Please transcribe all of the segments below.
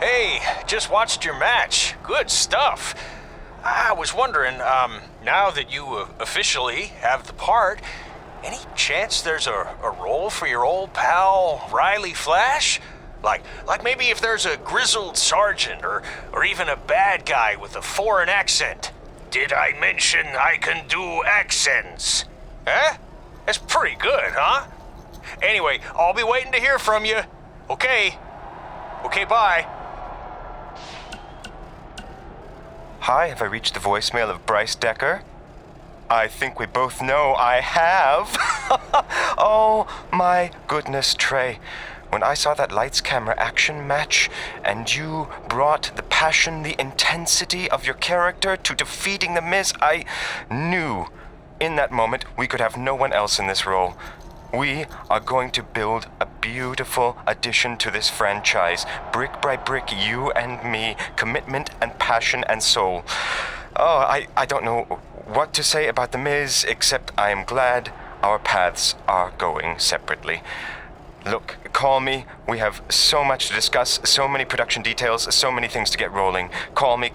Hey, just watched your match. Good stuff. I was wondering, now that you officially have the part, any chance there's a role for your old pal, Riley Flash? Like maybe if there's a grizzled sergeant or even a bad guy with a foreign accent. Did I mention I can do accents? Huh? That's pretty good, huh? Anyway, I'll be waiting to hear from you. Okay, bye. Hi, have I reached the voicemail of Bryce Decker? I think we both know I have. Oh, my goodness, Trey. When I saw that lights, camera, action match, and you brought the passion, the intensity of your character to defeating The Miz, I knew in that moment we could have no one else in this role. We are going to build a beautiful addition to this franchise. Brick by brick, you and me, commitment and passion and soul. Oh, I don't know what to say about The Miz, except I am glad our paths are going separately. Look, call me. We have so much to discuss, so many production details, so many things to get rolling. Call me.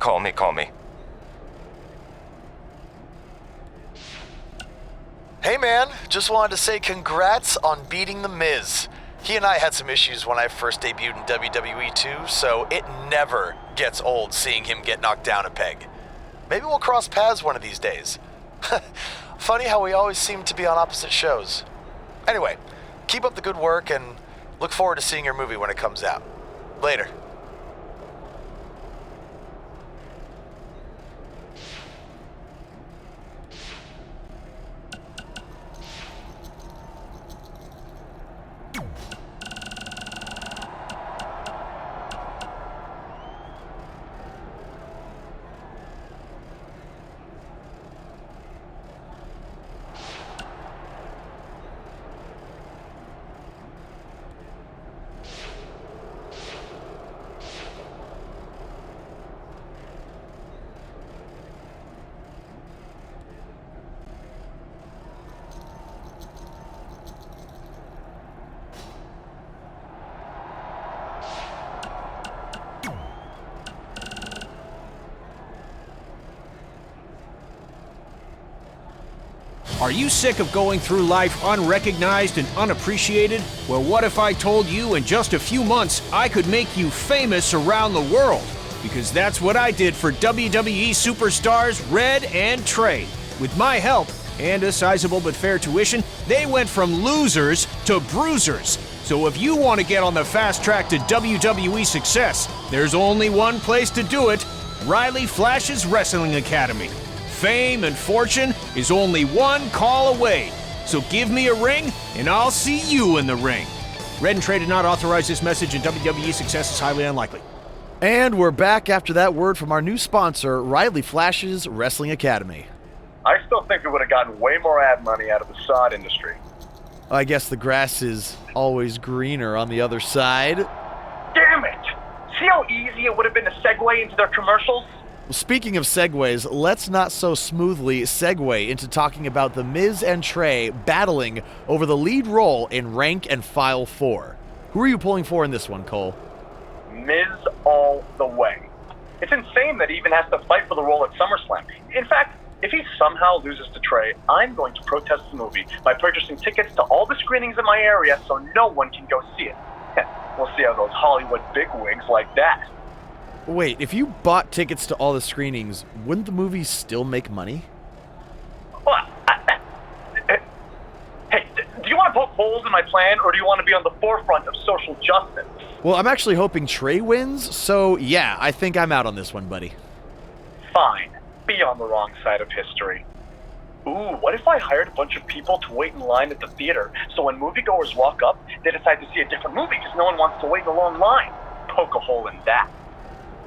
Hey man, just wanted to say congrats on beating The Miz. He and I had some issues when I first debuted in WWE too, so it never gets old seeing him get knocked down a peg. Maybe we'll cross paths one of these days. Funny how we always seem to be on opposite shows. Anyway, keep up the good work and look forward to seeing your movie when it comes out. Later. Are you sick of going through life unrecognized and unappreciated? Well, what if I told you in just a few months I could make you famous around the world? Because that's what I did for WWE superstars Red and Trey. With my help and a sizable but fair tuition, they went from losers to bruisers. So if you want to get on the fast track to WWE success, there's only one place to do it: Riley Flash's Wrestling Academy. Fame and fortune is only one call away. So give me a ring, and I'll see you in the ring. Red and Trey did not authorize this message, and WWE success is highly unlikely. And we're back after that word from our new sponsor, Riley Flash's Wrestling Academy. I still think we would have gotten way more ad money out of the sod industry. I guess the grass is always greener on the other side. Damn it! See how easy it would have been to segue into their commercials? Speaking of segues, let's not so smoothly segue into talking about The Miz and Trey battling over the lead role in Rank and File 4. Who are you pulling for in this one, Cole? Miz all the way. It's insane that he even has to fight for the role at SummerSlam. In fact, if he somehow loses to Trey, I'm going to protest the movie by purchasing tickets to all the screenings in my area so no one can go see it. We'll see how those Hollywood bigwigs like that. Wait, if you bought tickets to all the screenings, wouldn't the movie still make money? Well, hey, do you want to poke holes in my plan, or do you want to be on the forefront of social justice? Well, I'm actually hoping Trey wins, so yeah, I think I'm out on this one, buddy. Fine. Be on the wrong side of history. Ooh, what if I hired a bunch of people to wait in line at the theater, so when moviegoers walk up, they decide to see a different movie because no one wants to wait in a long line? Poke a hole in that.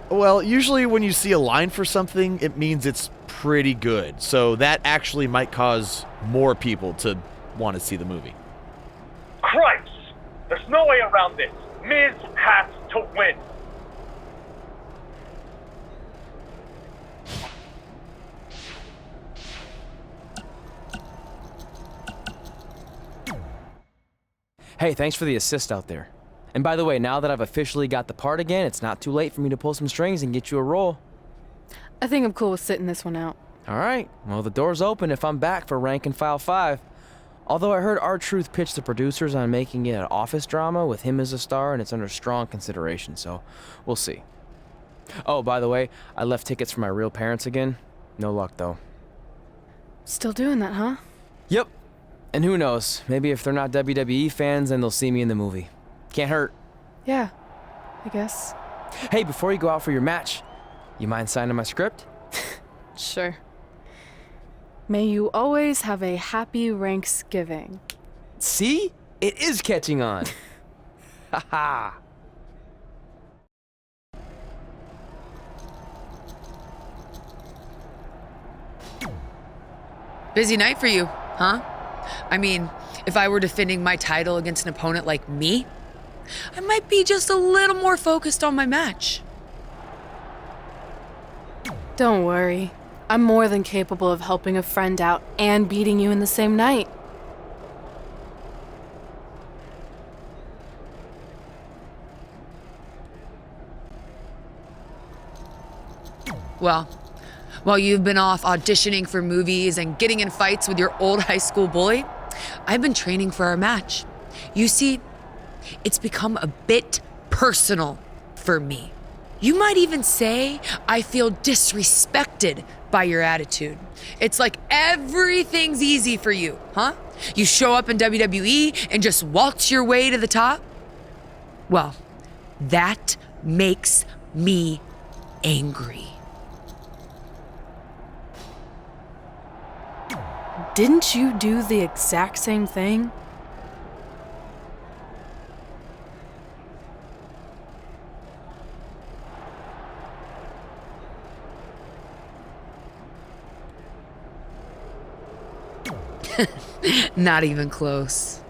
Well, usually when you see a line for something, it means it's pretty good. So that actually might cause more people to want to see the movie. Christ! There's no way around this. Miz has to win. Hey, thanks for the assist out there. And by the way, now that I've officially got the part again, it's not too late for me to pull some strings and get you a role. I think I'm cool with sitting this one out. All right, well, the door's open if I'm back for Rank and File 5. Although I heard R-Truth pitch the producers on making it an office drama with him as a star, and it's under strong consideration, so we'll see. Oh, by the way, I left tickets for my real parents again. No luck, though. Still doing that, huh? Yep. And who knows, maybe if they're not WWE fans, then they'll see me in the movie. Can't hurt. Yeah, I guess. Hey, before you go out for your match, you mind signing my script? Sure. May you always have a happy Ranksgiving. See? It is catching on. Haha. Busy night for you, huh? I mean, if I were defending my title against an opponent like me, I might be just a little more focused on my match. Don't worry. I'm more than capable of helping a friend out and beating you in the same night. Well, while you've been off auditioning for movies and getting in fights with your old high school bully, I've been training for our match. You see, it's become a bit personal for me. You might even say I feel disrespected by your attitude. It's like everything's easy for you, huh? You show up in WWE and just waltz your way to the top? Well, that makes me angry. Didn't you do the exact same thing? Not even close.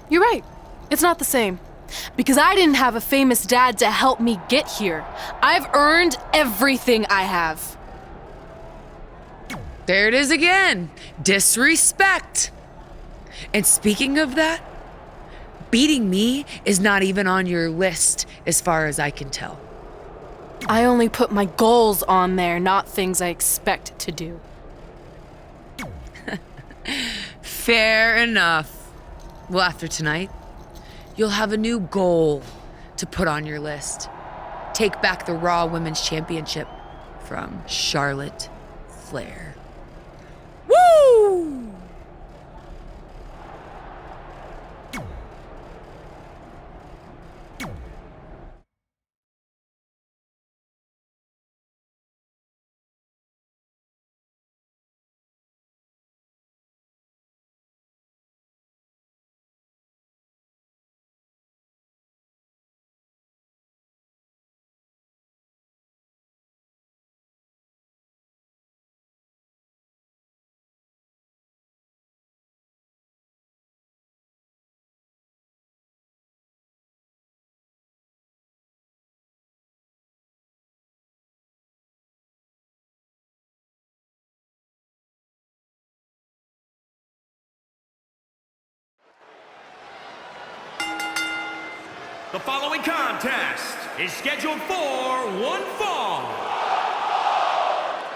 You're right. It's not the same. Because I didn't have a famous dad to help me get here. I've earned everything I have. There it is again. Disrespect. And speaking of that, beating me is not even on your list as far as I can tell. I only put my goals on there, not things I expect to do. Fair enough. Well, after tonight, you'll have a new goal to put on your list. Take back the Raw Women's Championship from Charlotte Flair. Woo! The following contest is scheduled for one fall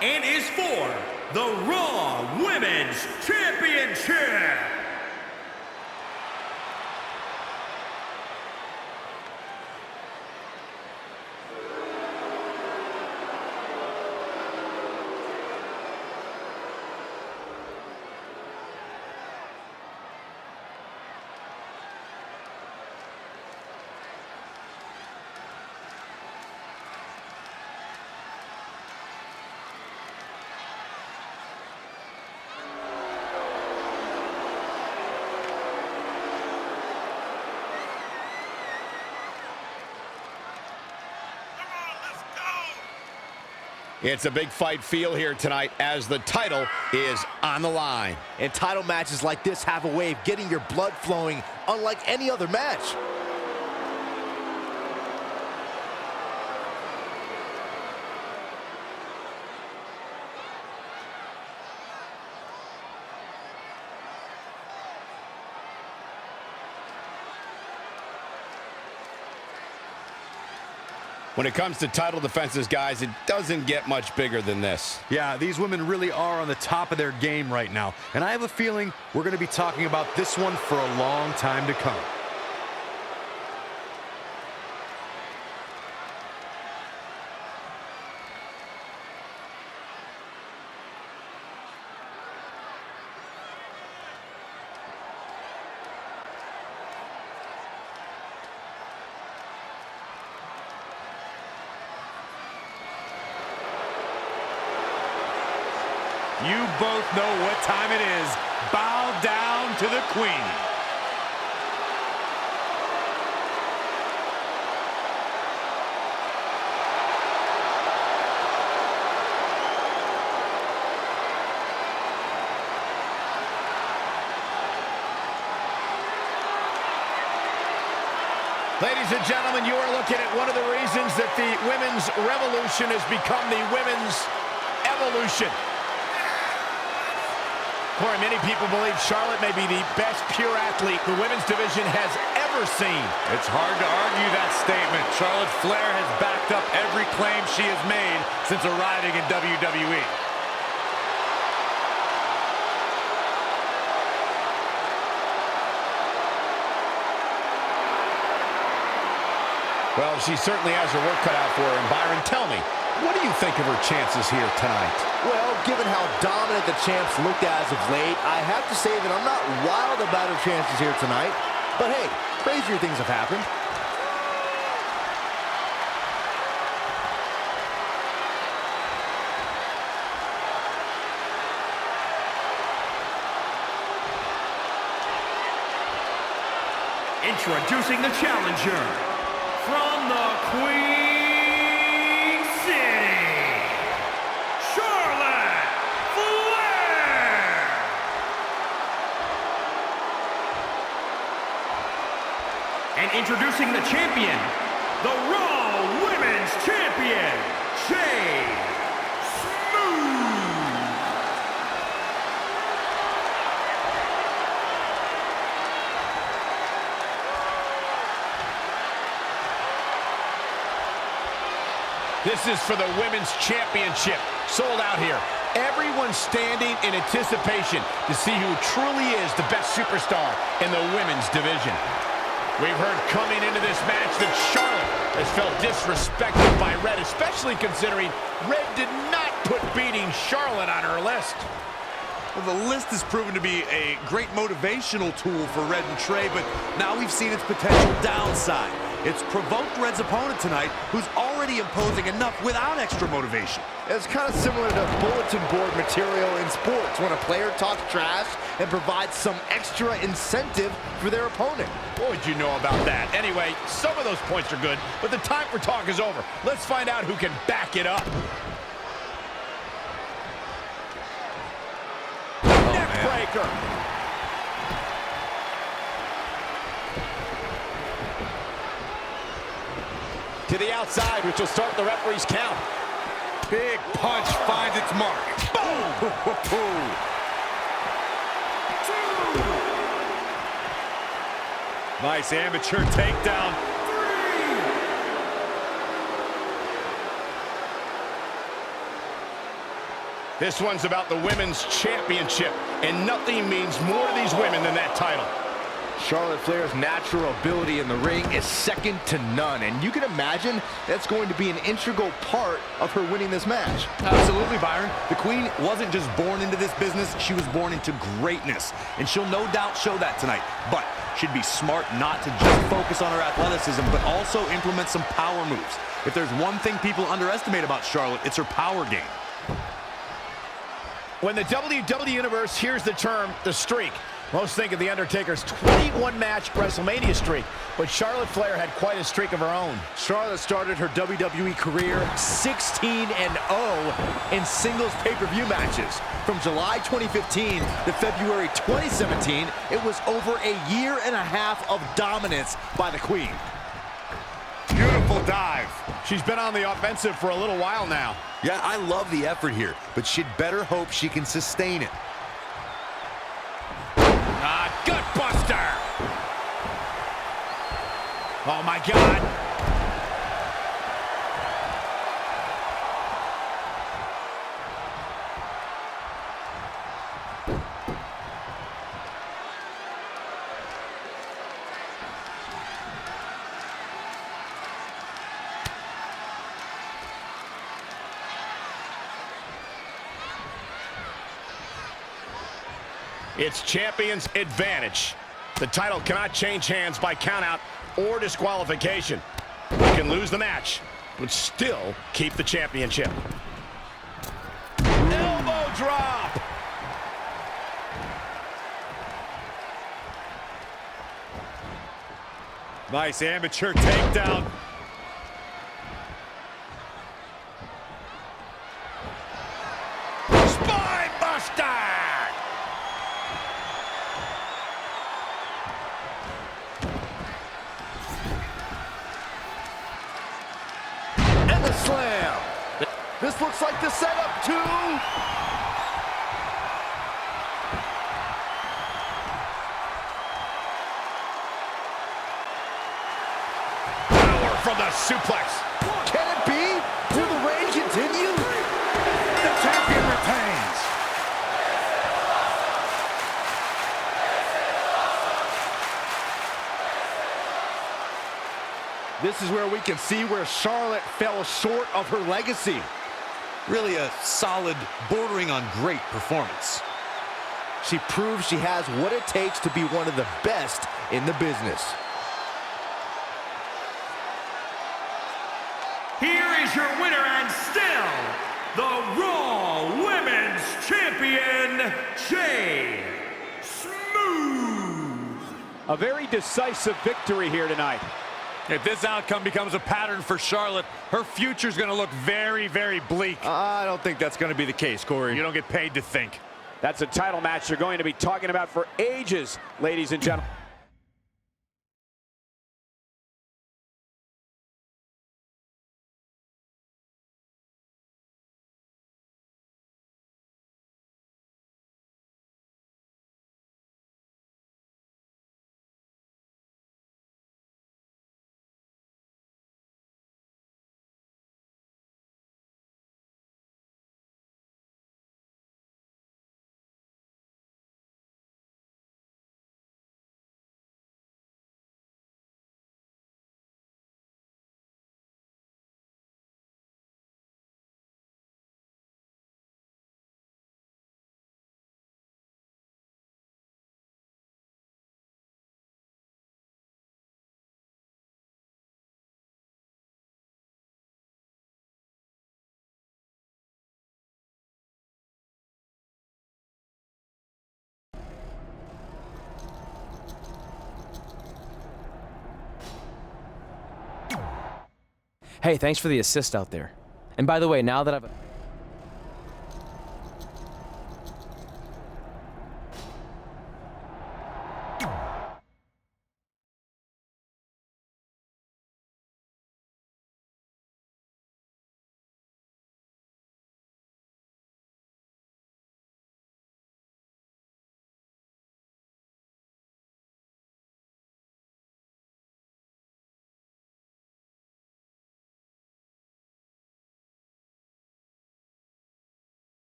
and is for the Raw Women's Championship. It's a big fight feel here tonight as the title is on the line. And title matches like this have a way of getting your blood flowing unlike any other match. When it comes to title defenses, guys, it doesn't get much bigger than this. Yeah, these women really are on the top of their game right now. And I have a feeling we're going to be talking about this one for a long time to come. You both know what time it is. Bow down to the Queen. Ladies and gentlemen, you are looking at one of the reasons that the women's revolution has become the women's evolution. Corey, many people believe Charlotte may be the best pure athlete the women's division has ever seen. It's hard to argue that statement. Charlotte Flair has backed up every claim she has made since arriving in WWE. Well, she certainly has her work cut out for her. And Byron, tell me, what do you think of her chances here tonight? Well, given how dominant the champs looked as of late, I have to say that I'm not wild about her chances here tonight. But hey, crazier things have happened. Introducing the challenger from the Queen City, Charlotte Flair. And introducing the champion, the Raw Women's Champion, Jay Smooth. This is for the Women's Championship. Sold out here. Everyone's standing in anticipation to see who truly is the best superstar in the women's division. We've heard coming into this match that Charlotte has felt disrespected by Red, especially considering Red did not put beating Charlotte on her list. Well, the list has proven to be a great motivational tool for Red and Trey, but now we've seen its potential downside. It's provoked Red's opponent tonight, who's already imposing enough without extra motivation. It's kind of similar to bulletin board material in sports when a player talks trash and provides some extra incentive for their opponent. What would you know about that? Anyway, some of those points are good, but the time for talk is over. Let's find out who can back it up. Neckbreaker. To the outside, which will start the referee's count. Big punch finds its mark. Boom! Nice amateur takedown. This one's about the Women's Championship, and nothing means more to these women than that title. Charlotte Flair's natural ability in the ring is second to none, and you can imagine that's going to be an integral part of her winning this match. Absolutely, Byron. The Queen wasn't just born into this business, she was born into greatness, and she'll no doubt show that tonight. But she'd be smart not to just focus on her athleticism, but also implement some power moves. If there's one thing people underestimate about Charlotte, it's her power game. When the WWE Universe hears the term, the streak, most think of The Undertaker's 21-match WrestleMania streak, but Charlotte Flair had quite a streak of her own. Charlotte started her WWE career 16-0 in singles pay-per-view matches. From July 2015 to February 2017, it was over a year and a half of dominance by the Queen. Beautiful dive. She's been on the offensive for a little while now. Yeah, I love the effort here, but she'd better hope she can sustain it. Gut buster. Oh my God. It's champion's advantage. The title cannot change hands by countout or disqualification. You can lose the match, but still keep the championship. Elbow drop. Nice amateur takedown. Spine buster. And the slam. This looks like the setup too. From the suplex. Can it be? Will the reign continue? The champion retains. This is where we can see where Charlotte fell short of her legacy. Really a solid, bordering on great performance. She proves she has what it takes to be one of the best in the business. Here is your winner and still the Raw Women's Champion, Jay Smooth. A very decisive victory here tonight. If this outcome becomes a pattern for Charlotte, her future's going to look very, very bleak. I don't think that's going to be the case, Corey. You don't get paid to think. That's a title match you're going to be talking about for ages, ladies and gentlemen. Hey, thanks for the assist out there. And by the way, now that I've...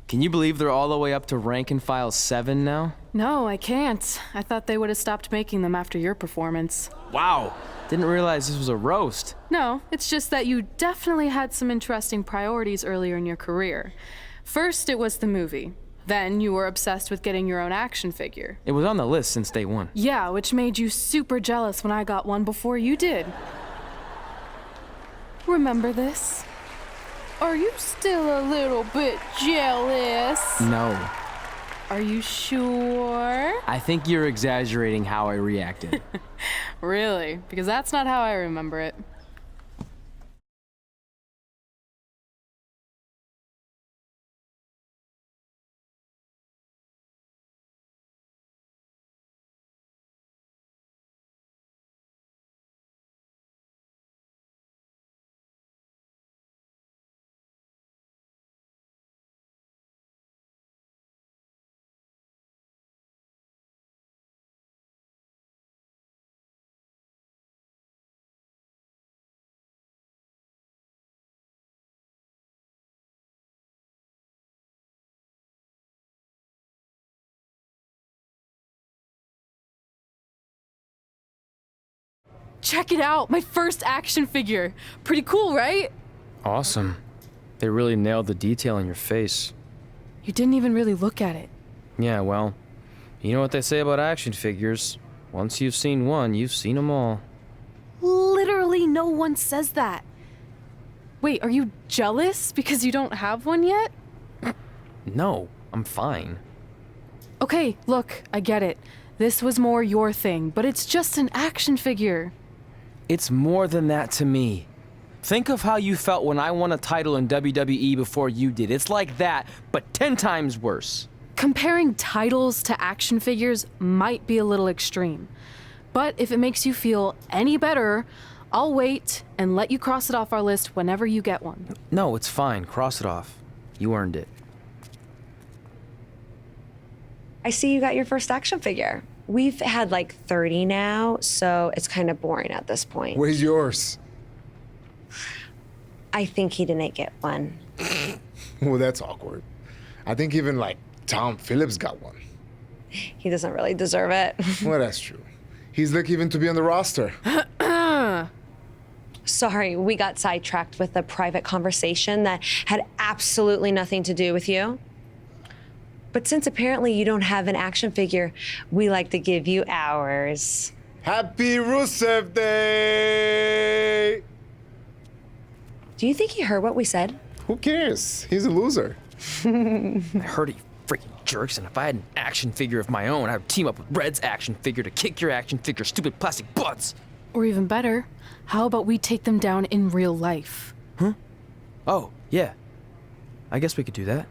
Can you believe they're all the way up to rank and file 7 now? No, I can't. I thought they would have stopped making them after your performance. Wow. Didn't realize this was a roast. No, it's just that you definitely had some interesting priorities earlier in your career. First, it was the movie. Then you were obsessed with getting your own action figure. It was on the list since day one. Yeah, which made you super jealous when I got one before you did. Remember this? Are you still a little bit jealous? No. Are you sure? I think you're exaggerating how I reacted. Really? Because that's not how I remember it. Check it out, my first action figure. Pretty cool, right? Awesome. They really nailed the detail in your face. You didn't even really look at it. Yeah, well, you know what they say about action figures. Once you've seen one, you've seen them all. Literally no one says that. Wait, are you jealous because you don't have one yet? No, I'm fine. Okay, look, I get it. This was more your thing, but it's just an action figure. It's more than that to me. Think of how you felt when I won a title in WWE before you did. It's like that, but 10 times worse. Comparing titles to action figures might be a little extreme. But if it makes you feel any better, I'll wait and let you cross it off our list whenever you get one. No, it's fine. Cross it off. You earned it. I see you got your first action figure. We've had like 30 now, so it's kind of boring at this point. Where's yours? I think he didn't get one. Well, that's awkward. I think even like Tom Phillips got one. He doesn't really deserve it. Well, that's true. He's lucky even to be on the roster. Sorry, we got sidetracked with a private conversation that had absolutely nothing to do with you. But since apparently you don't have an action figure, we like to give you ours. Happy Rusev Day! Do you think he heard what we said? Who cares? He's a loser. I heard he freaking jerks, and if I had an action figure of my own, I would team up with Red's action figure to kick your action figure stupid plastic butts. Or even better, how about we take them down in real life? Huh? Oh, yeah. I guess we could do that.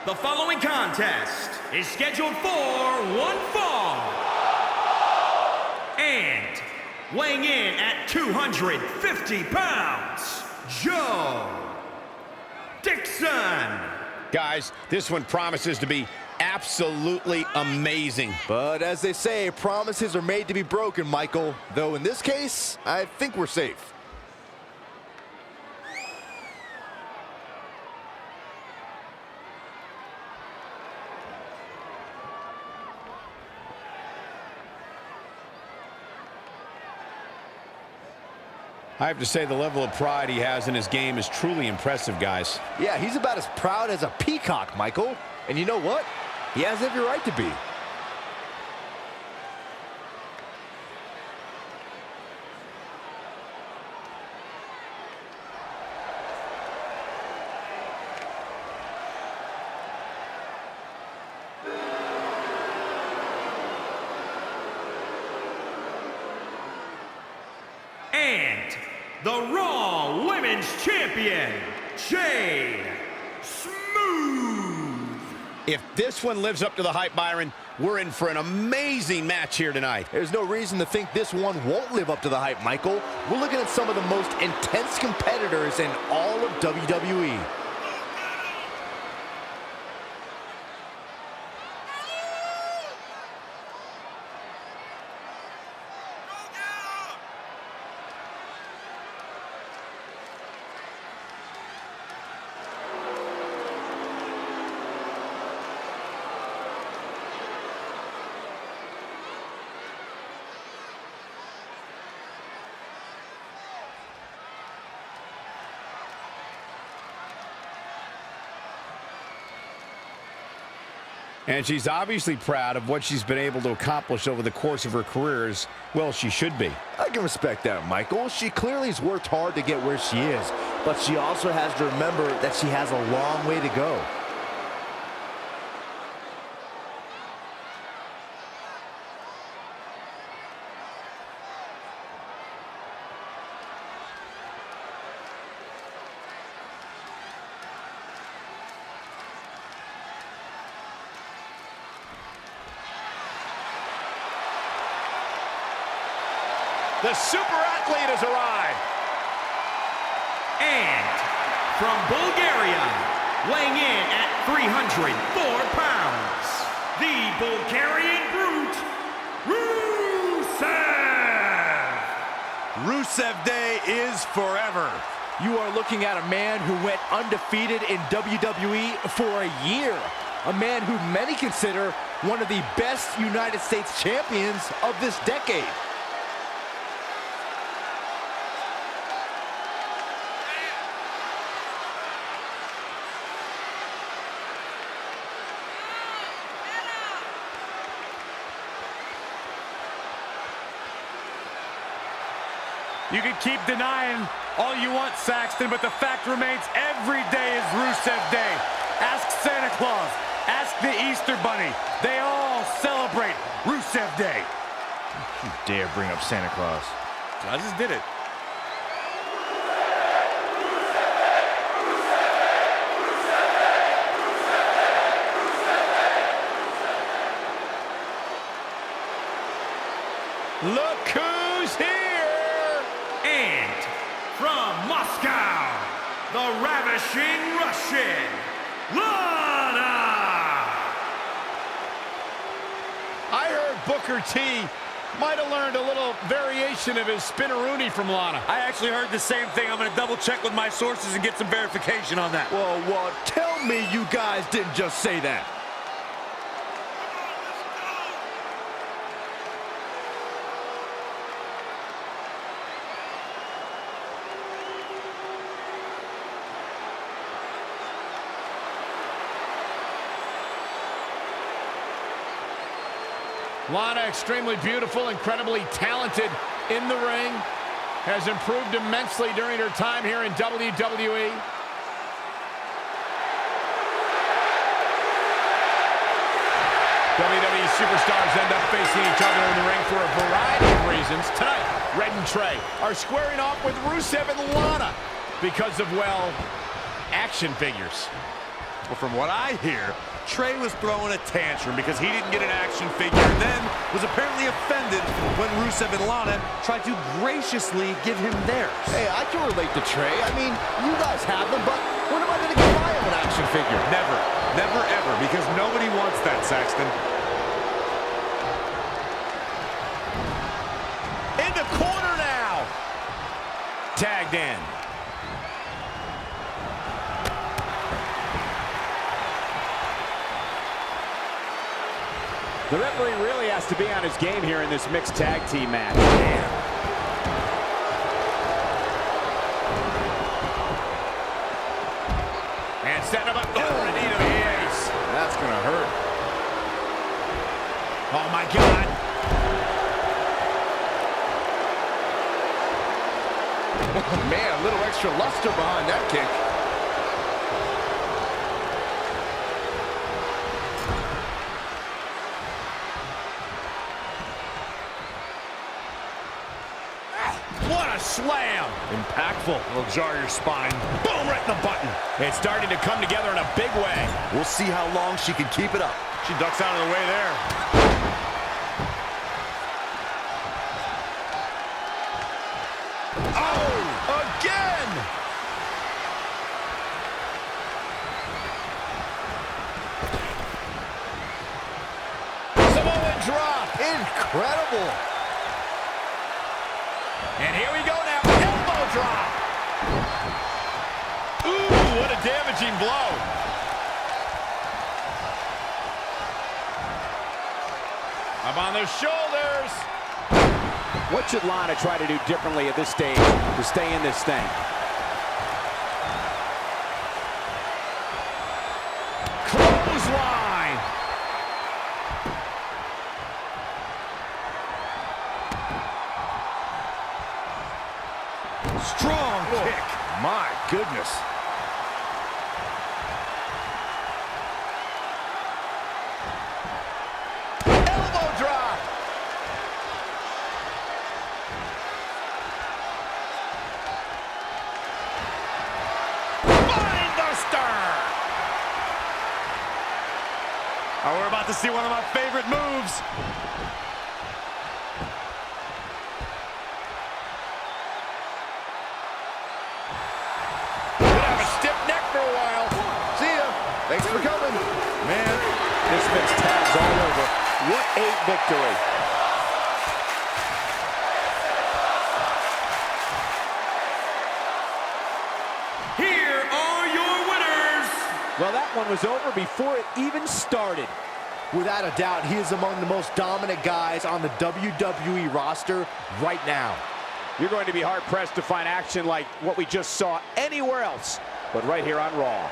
The following contest is scheduled for one fall. And weighing in at 250 pounds, Joe Dixon. Guys, this one promises to be absolutely amazing. But as they say, promises are made to be broken, Michael. Though in this case, I think we're safe. I have to say the level of pride he has in his game is truly impressive, guys. Yeah, he's about as proud as a peacock, Michael. And you know what? He has every right to be. And the Raw Women's Champion, Jade Smooth. If this one lives up to the hype, Byron, we're in for an amazing match here tonight. There's no reason to think this one won't live up to the hype, Michael. We're looking at some of the most intense competitors in all of WWE. And she's obviously proud of what she's been able to accomplish over the course of her career, as well she should be. I can respect that, Michael. She clearly has worked hard to get where she is, but she also has to remember that she has a long way to go. The super athlete has arrived. And from Bulgaria, weighing in at 304 pounds, the Bulgarian Brute, Rusev! Rusev Day is forever. You are looking at a man who went undefeated in WWE for a year. A man who many consider one of the best United States champions of this decade. You can keep denying all you want, Saxton, but the fact remains every day is Rusev Day. Ask Santa Claus. Ask the Easter Bunny. They all celebrate Rusev Day. You dare bring up Santa Claus. I just did it. Look who's here! And from Moscow, the ravishing Russian, Lana! I heard Booker T might have learned a little variation of his spinneroonie from Lana. I actually heard the same thing. I'm going to double check with my sources and get some verification on that. Well, tell me you guys didn't just say that. Lana, extremely beautiful, incredibly talented in the ring, has improved immensely during her time here in WWE. WWE superstars end up facing each other in the ring for a variety of reasons. Tonight, Red and Trey are squaring off with Rusev and Lana because of, well, action figures. Well, from what I hear, Trey was throwing a tantrum because he didn't get an action figure and then was apparently offended when Rusev and Lana tried to graciously give him theirs. Hey, I can relate to Trey. I mean, you guys have them, but when am I going to get my own action figure? Never. Never, ever, because nobody wants that, Saxton. In the corner now. Tagged in. The referee really has to be on his game here in this mixed tag team match. And setting him up. Oh, a knee to the face. That's going to hurt. Oh, my God. Man, a little extra luster behind that kick. What a slam! Impactful. It'll jar your spine. Boom, right in the button. It's starting to come together in a big way. We'll see how long she can keep it up. She ducks out of the way there. Oh, again! Samoan drop. Incredible. And here we go now. Elbow drop. Ooh, what a damaging blow. Up on the shoulders. What should Lana try to do differently at this stage to stay in this thing? Clothesline. about to see one of my favorite moves. Could have a stiff neck for a while. See ya. Thanks for coming. Man, this makes tags all over. What a victory. Here are your winners. Well, that one was over before it even started. Without a doubt, he is among the most dominant guys on the WWE roster right now. You're going to be hard-pressed to find action like what we just saw anywhere else, but right here on Raw.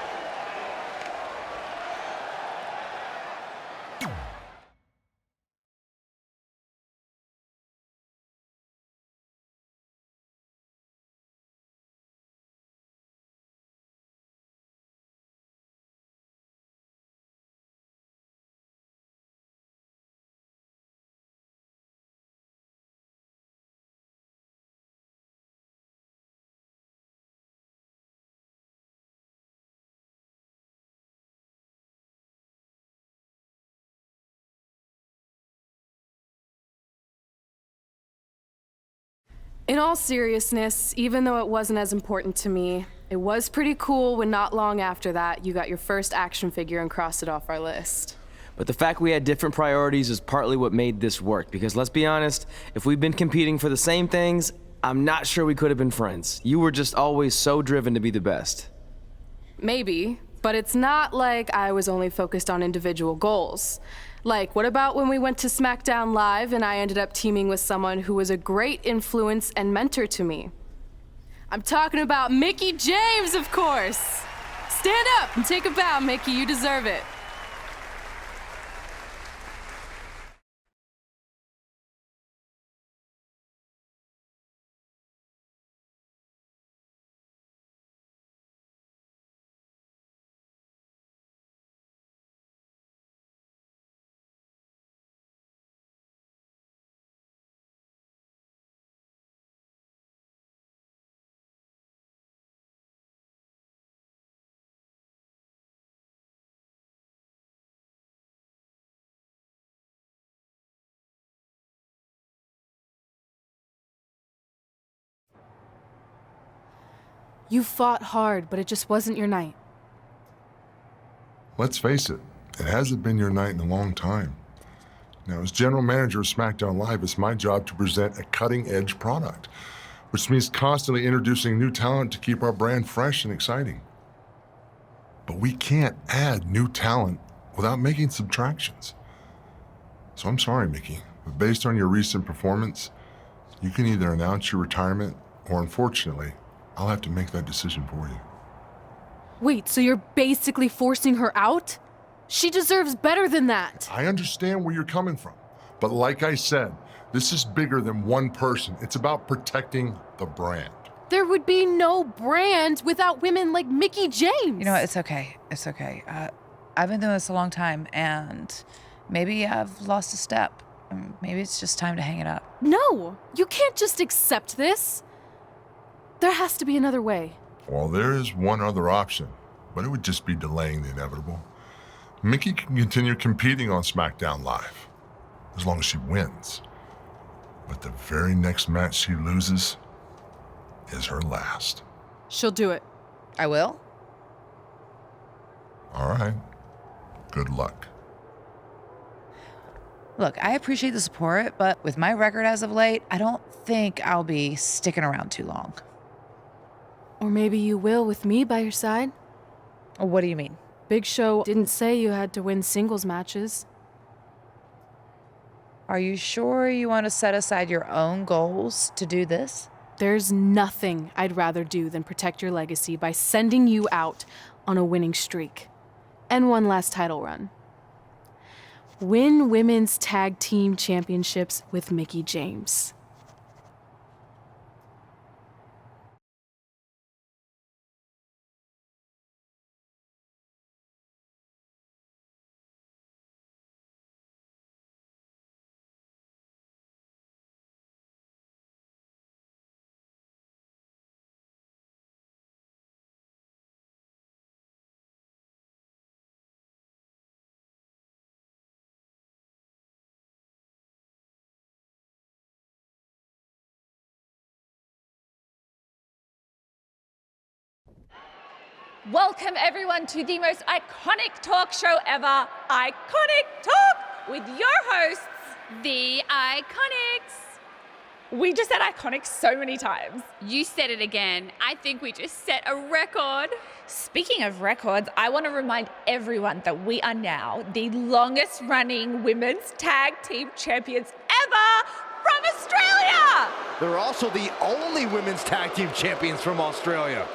In all seriousness, even though it wasn't as important to me, it was pretty cool when not long after that you got your first action figure and crossed it off our list. But the fact we had different priorities is partly what made this work, because let's be honest, if we'd been competing for the same things, I'm not sure we could have been friends. You were just always so driven to be the best. Maybe, but it's not like I was only focused on individual goals. Like, what about when we went to SmackDown Live and I ended up teaming with someone who was a great influence and mentor to me? I'm talking about Mickie James, of course! Stand up and take a bow, Mickie, you deserve it. You fought hard, but it just wasn't your night. Let's face it, it hasn't been your night in a long time. Now, as general manager of SmackDown Live, it's my job to present a cutting-edge product, which means constantly introducing new talent to keep our brand fresh and exciting. But we can't add new talent without making subtractions. So I'm sorry, Mickie, but based on your recent performance, you can either announce your retirement or, unfortunately, I'll have to make that decision for you. Wait, so you're basically forcing her out? She deserves better than that. I understand where you're coming from, but like I said, this is bigger than one person. It's about protecting the brand. There would be no brand without women like Mickie James. You know what? It's okay. It's okay. I've been doing this a long time, and maybe I've lost a step. Maybe it's just time to hang it up. No, you can't just accept this. There has to be another way. Well, there is one other option, but it would just be delaying the inevitable. Mickie can continue competing on SmackDown Live, as long as she wins. But the very next match she loses is her last. She'll do it. I will? All right. Good luck. Look, I appreciate the support, but with my record as of late, I don't think I'll be sticking around too long. Or maybe you will with me by your side. What do you mean? Big Show didn't say you had to win singles matches. Are you sure you want to set aside your own goals to do this? There's nothing I'd rather do than protect your legacy by sending you out on a winning streak. And one last title run. Win women's tag team championships with Mickie James. Welcome everyone to the most iconic talk show ever, Iconic Talk, with your hosts, The Iconics. We just said iconic so many times. You said it again. I think we just set a record. Speaking of records, I want to remind everyone that we are now the longest running women's tag team champions ever from Australia. They're also the only women's tag team champions from Australia.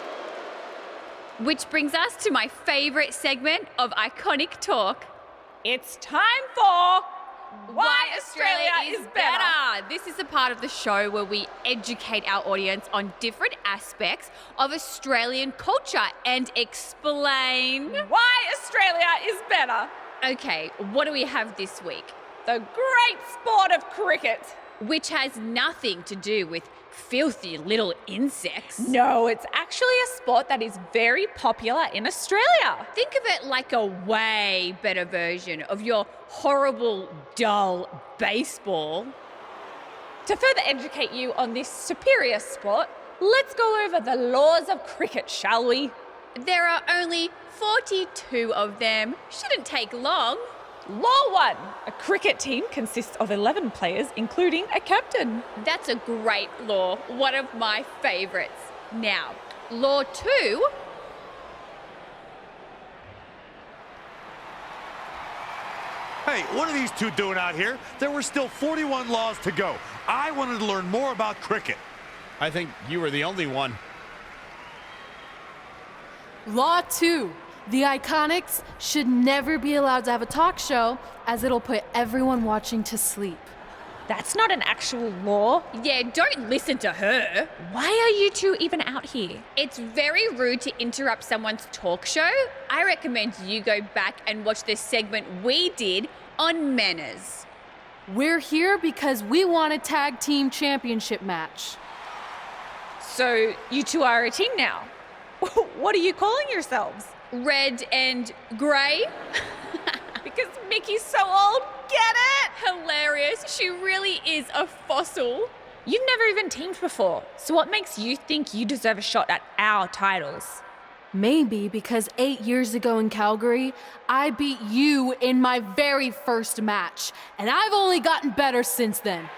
Which brings us to my favorite segment of Iconic Talk. It's time for Why Australia is Better. This is a part of the show where we educate our audience on different aspects of Australian culture and explain why Australia is better. Okay, what do we have this week? The great sport of cricket. Which has nothing to do with filthy little insects. No, it's actually a sport that is very popular in Australia. Think of it like a way better version of your horrible, dull baseball. To further educate you on this superior sport, let's go over the laws of cricket, shall we? There are only 42 of them. Shouldn't take long. Law 1. A cricket team consists of 11 players, including a captain. That's a great law. One of my favourites. Now, Law 2. Hey, what are these two doing out here? There were still 41 laws to go. I wanted to learn more about cricket. I think you were the only one. Law 2. The Iconics should never be allowed to have a talk show, as it'll put everyone watching to sleep. That's not an actual law. Yeah, don't listen to her. Why are you two even out here? It's very rude to interrupt someone's talk show. I recommend you go back and watch the segment we did on manners. We're here because we want a tag team championship match. So you two are a team now. What are you calling yourselves? Red and grey. Because Mickey's so old, get it? Hilarious. She really is a fossil. You've never even teamed before, so what makes you think you deserve a shot at our titles? Maybe because 8 years ago in Calgary, I beat you in my very first match, and I've only gotten better since then.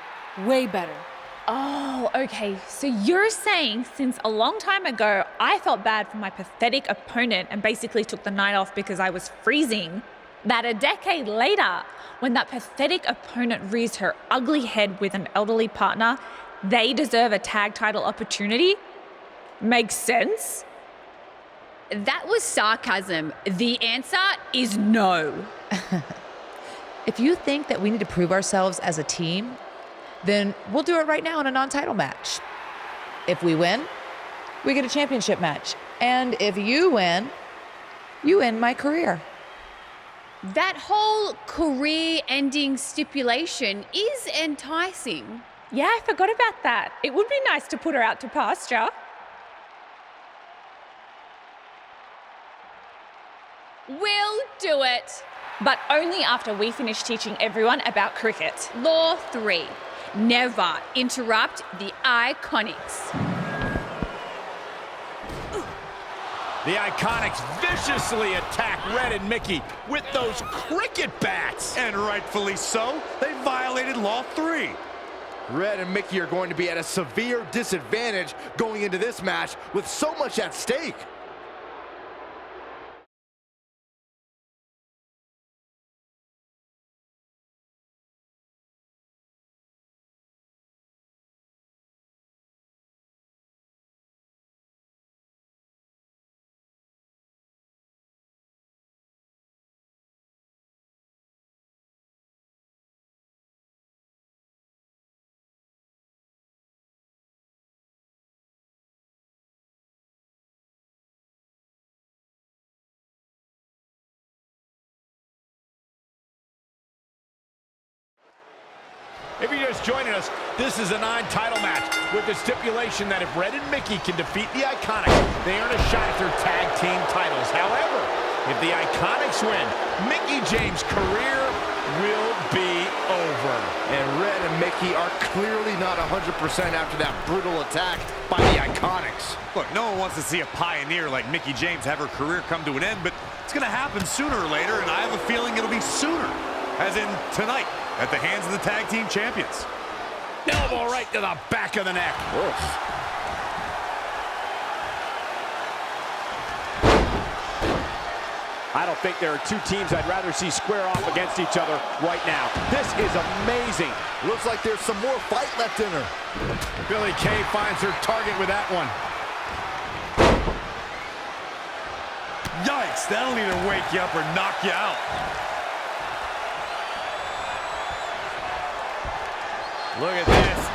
Way better. Oh, okay. So you're saying since a long time ago, I felt bad for my pathetic opponent and basically took the night off because I was freezing, that a decade later, when that pathetic opponent rears her ugly head with an elderly partner, they deserve a tag title opportunity? Makes sense? That was sarcasm. The answer is no. If you think that we need to prove ourselves as a team, then we'll do it right now in a non-title match. If we win, we get a championship match. And if you win, you end my career. That whole career-ending stipulation is enticing. Yeah, I forgot about that. It would be nice to put her out to pasture. We'll do it. But only after we finish teaching everyone about cricket. Law 3. Never interrupt the Iconics. The Iconics viciously attack Red and Mickey with those cricket bats. And rightfully so, they violated Law 3. Red and Mickey are going to be at a severe disadvantage going into this match with so much at stake. If you're just joining us, this is a non-title match with the stipulation that if Red and Mickey can defeat the Iconics, they earn a shot at their tag team titles. However, if the Iconics win, Mickey James' career will be over. And Red and Mickey are clearly not 100% after that brutal attack by the Iconics. Look, no one wants to see a pioneer like Mickie James have her career come to an end, but it's going to happen sooner or later, and I have a feeling it'll be sooner, as in tonight, at the hands of the tag team champions. Elbow right to the back of the neck. I don't think there are two teams I'd rather see square off against each other right now. This is amazing. Looks like there's some more fight left in her. Billie Kay finds her target with that one. Yikes, that'll either wake you up or knock you out. Look at this.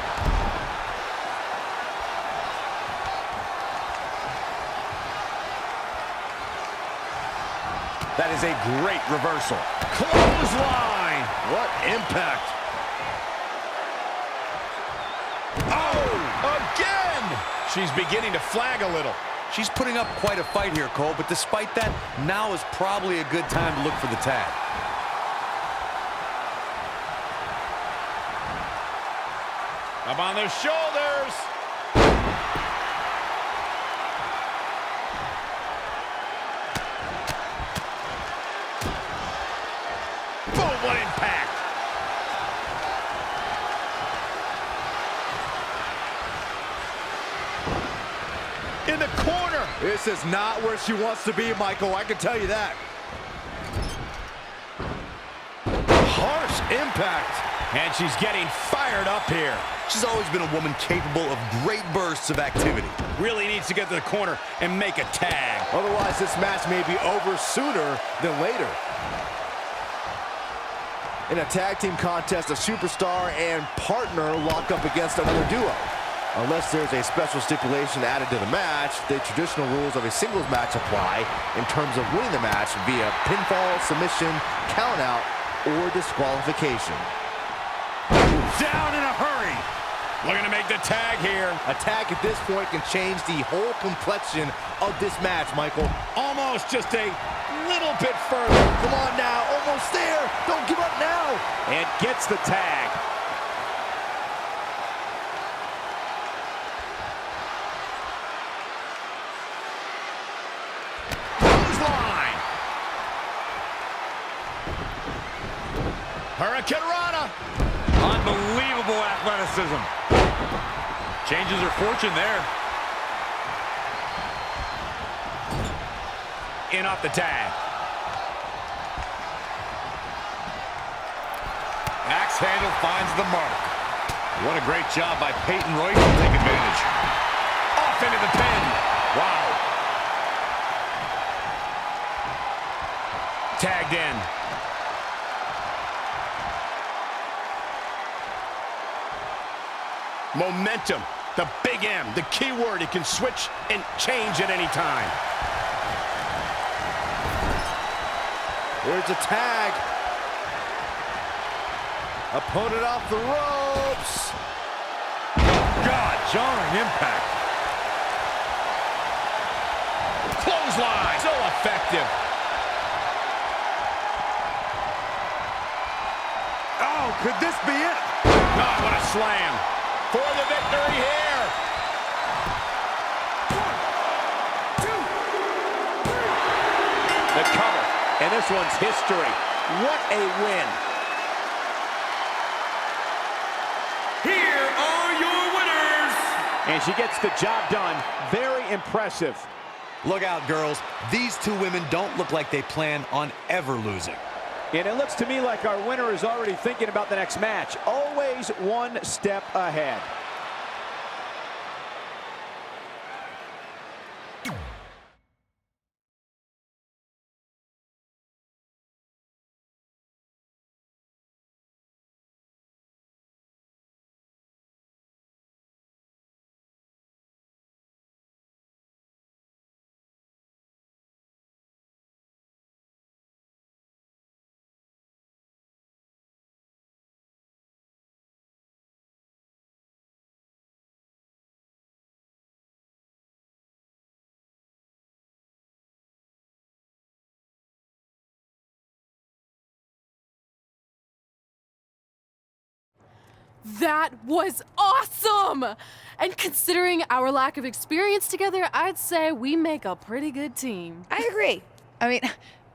That is a great reversal. Clothesline. What impact. Oh, again! She's beginning to flag a little. She's putting up quite a fight here, Cole, but despite that, now is probably a good time to look for the tag. Up on their shoulders. Boom, what impact. In the corner. This is not where she wants to be, Michael. I can tell you that. Harsh impact. And she's getting fired up here. She's always been a woman capable of great bursts of activity. Really needs to get to the corner and make a tag. Otherwise, this match may be over sooner than later. In a tag team contest, a superstar and partner lock up against another duo. Unless there's a special stipulation added to the match, the traditional rules of a singles match apply in terms of winning the match via pinfall, submission, countout, or disqualification. Down in a hurry. Looking to make the tag here. A tag at this point can change the whole complexion of this match, Michael. Almost just a little bit further. Come on now, almost there. Don't give up now. And gets the tag. Clothesline. Hurricane Rana. Unbelievable athleticism. Changes her fortune there. In off the tag. Axe handle finds the mark. What a great job by Peyton Royce to take advantage. Off into the pin. Wow. Tagged in. Momentum, the big M, the key word. It can switch and change at any time. There's a tag. Opponent off the ropes. God, jarring impact. Clothesline, so effective. Oh, could this be it? God, what a slam. For the victory here. 1, 2, 3. The cover, and this one's history. What a win. Here are your winners. And she gets the job done. Very impressive. Look out, girls. These two women don't look like they plan on ever losing. And it looks to me like our winner is already thinking about the next match. Always one step ahead. That was awesome! And considering our lack of experience together, I'd say we make a pretty good team. I agree. I mean,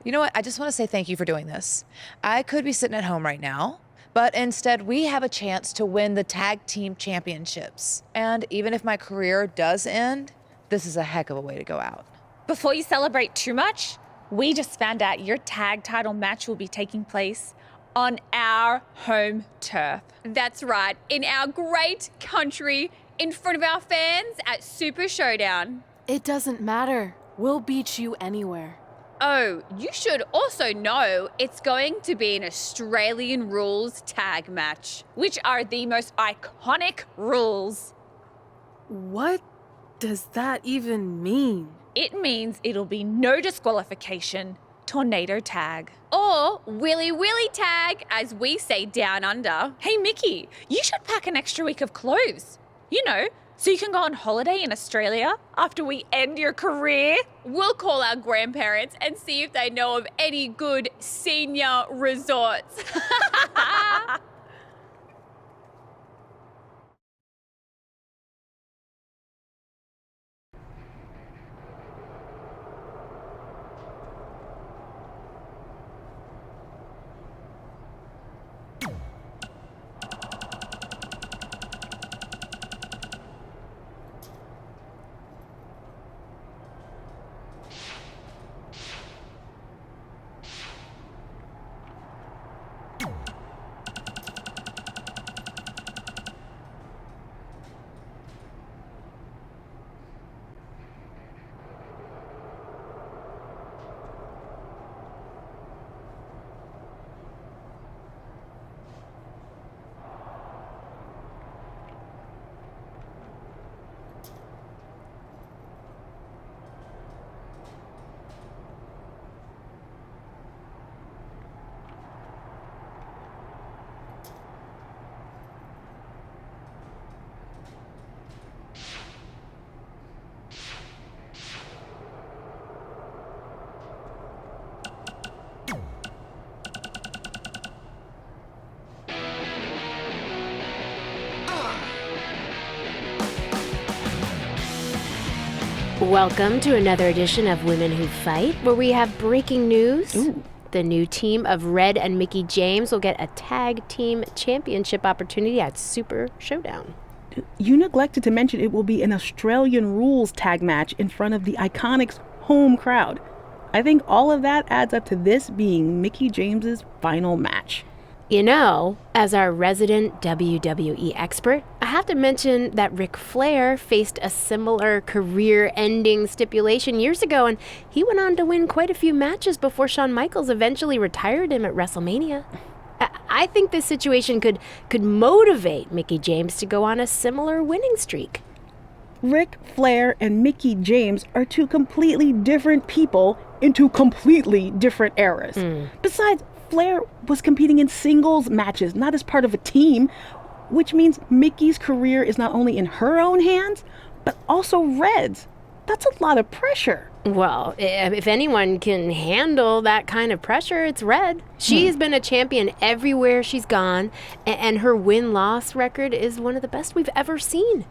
you know what? I just want to say thank you for doing this. I could be sitting at home right now, but instead we have a chance to win the tag team championships. And even if my career does end, this is a heck of a way to go out. Before you celebrate too much, we just found out your tag title match will be taking place on our home turf. That's right, in our great country, in front of our fans at Super Showdown. It doesn't matter. We'll beat you anywhere. Oh, you should also know it's going to be an Australian rules tag match, which are the most iconic rules. What does that even mean? It means it'll be no disqualification, tornado tag. Or Willy Willy tag, as we say down under. Hey, Mickey, you should pack an extra week of clothes. You know, so you can go on holiday in Australia after we end your career. We'll call our grandparents and see if they know of any good senior resorts. Welcome to another edition of Women Who Fight, where we have breaking news. Ooh. The new team of Red and Mickie James will get a tag team championship opportunity at Super Showdown. You neglected to mention it will be an Australian rules tag match in front of the Iconics' home crowd. I think all of that adds up to this being Mickie James's final match. You know, as our resident WWE expert, I have to mention that Ric Flair faced a similar career-ending stipulation years ago, and he went on to win quite a few matches before Shawn Michaels eventually retired him at WrestleMania. I think this situation could motivate Mickie James to go on a similar winning streak. Ric Flair and Mickie James are two completely different people in two completely different eras. Besides, Flair was competing in singles matches, not as part of a team, which means Mickie's career is not only in her own hands, but also Red's. That's a lot of pressure. Well, if anyone can handle that kind of pressure, it's Red. She's been a champion everywhere she's gone, and her win-loss record is one of the best we've ever seen.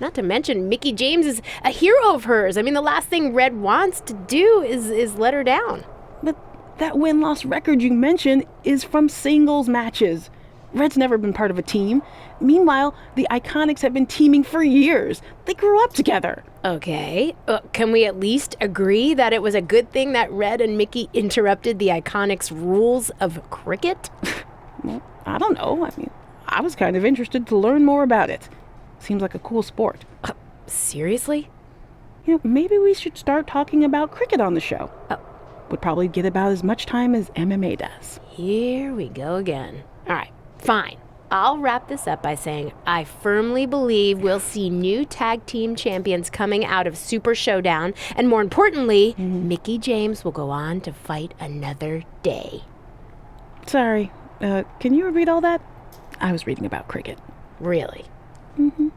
Not to mention, Mickie James is a hero of hers. I mean, the last thing Red wants to do is let her down. But that win-loss record you mentioned is from singles matches. Red's never been part of a team. Meanwhile, the Iconics have been teaming for years. They grew up together. Okay. Can we at least agree that it was a good thing that Red and Mickie interrupted the Iconics' rules of cricket? Well, I don't know. I mean, I was kind of interested to learn more about it. Seems like a cool sport. Seriously? You know, maybe we should start talking about cricket on the show. Would probably get about as much time as MMA does. Here we go again. All right, fine. I'll wrap this up by saying I firmly believe we'll see new tag team champions coming out of Super Showdown, and more importantly, Mickie James will go on to fight another day. Sorry, can you repeat all that? I was reading about cricket. Really? Mm-hmm.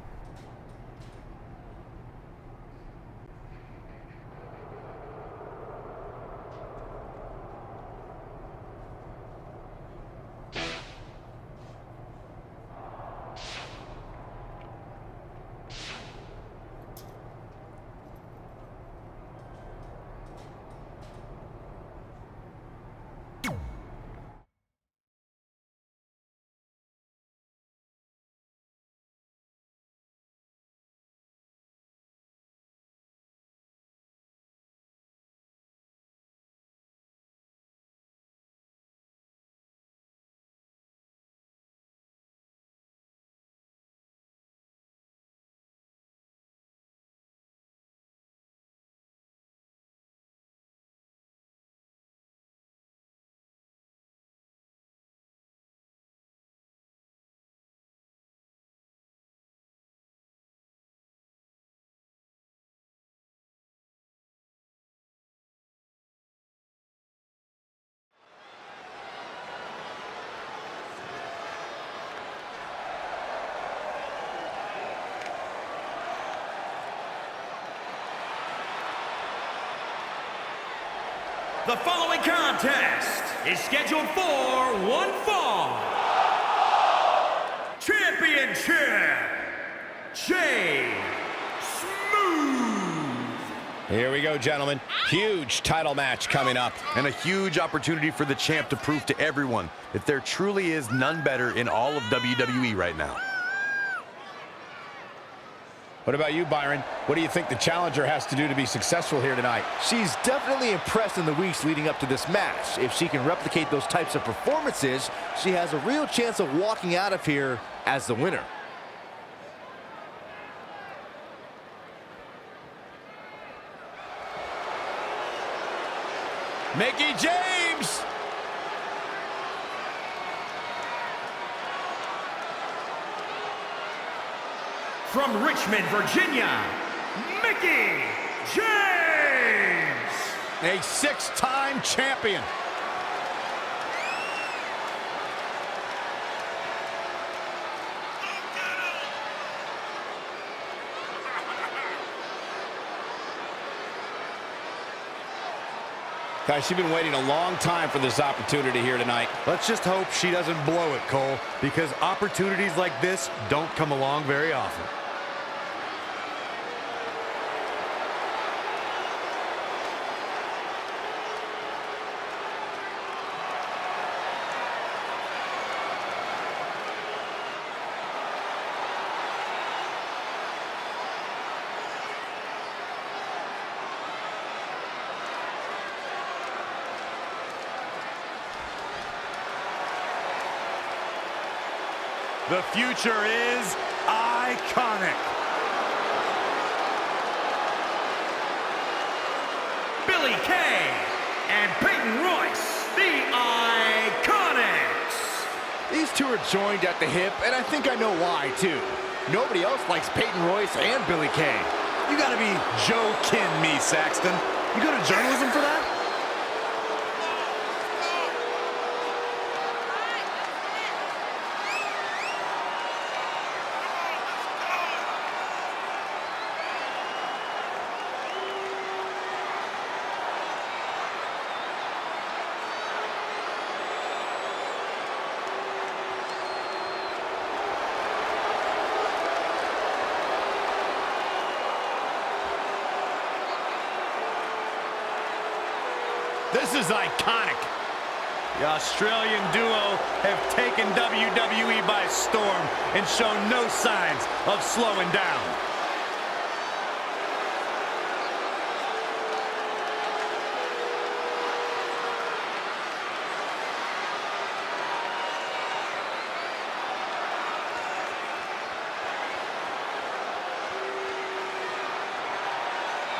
The following contest is scheduled for one fall. Championship, Jay Smooth. Here we go, gentlemen. Huge title match coming up. And a huge opportunity for the champ to prove to everyone that there truly is none better in all of WWE right now. What about you, Byron? What do you think the challenger has to do to be successful here tonight? She's definitely impressed in the weeks leading up to this match. If she can replicate those types of performances, she has a real chance of walking out of here as the winner. Mickie James! From Richmond, Virginia, Mickie James! A six-time champion. Guys, she's been waiting a long time for this opportunity here tonight. Let's just hope she doesn't blow it, Cole, because opportunities like this don't come along very often. The future is iconic. Billie Kay and Peyton Royce, the Iconics. These two are joined at the hip, and I think I know why, too. Nobody else likes Peyton Royce and Billie Kay. You gotta be joking me, Saxton. You go to journalism for that? This is iconic. The Australian duo have taken WWE by storm and shown no signs of slowing down.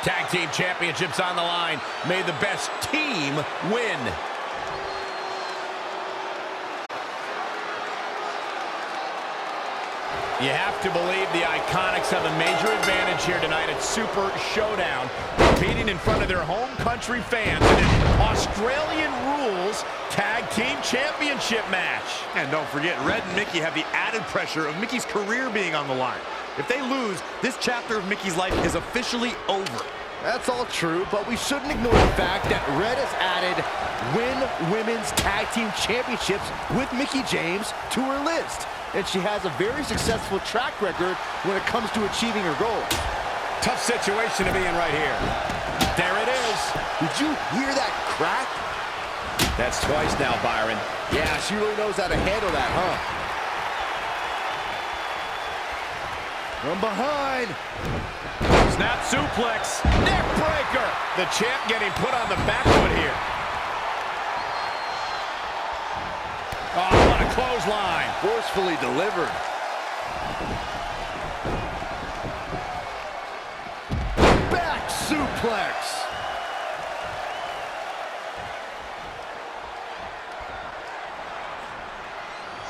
Tag team championships on the line. May the best team win. You have to believe the Iconics have a major advantage here tonight at Super Showdown, competing in front of their home country fans in an Australian Rules Tag Team Championship match. And don't forget, Red and Mickie have the added pressure of Mickie's career being on the line. If they lose, this chapter of Mickie's life is officially over. That's all true, but we shouldn't ignore the fact that Red has added Women's Tag Team Championships with Mickie James to her list. And she has a very successful track record when it comes to achieving her goals. Tough situation to be in right here. There it is. Did you hear that crack? That's twice now, Byron. Yeah, she really knows how to handle that, huh? From behind. Snap suplex. Neck breaker. The champ getting put on the back foot here. Oh, what a clothesline. Forcefully delivered. Back suplex.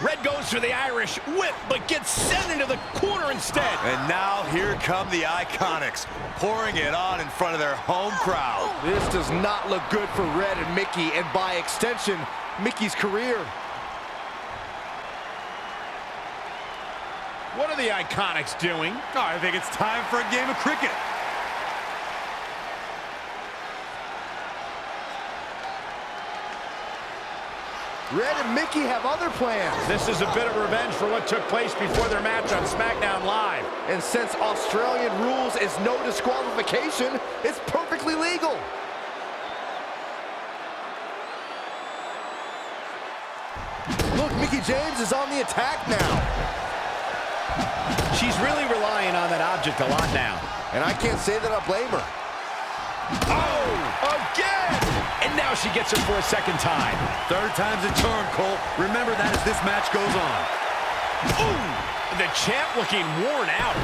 Red goes for the Irish whip, but gets sent into the corner instead. And now here come the Iconics, pouring it on in front of their home crowd. This does not look good for Red and Mickey, and by extension, Mickey's career. What are the Iconics doing? Oh, I think it's time for a game of cricket. Red and Mickey have other plans. This is a bit of revenge for what took place before their match on SmackDown Live. And since Australian rules is no disqualification, it's perfectly legal. Look, Mickey James is on the attack now. She's really relying on that object a lot now. And I can't say that I blame her. Oh, again! And now she gets it for a second time. Third time's a charm, Cole. Remember that as this match goes on. Ooh! The champ looking worn out.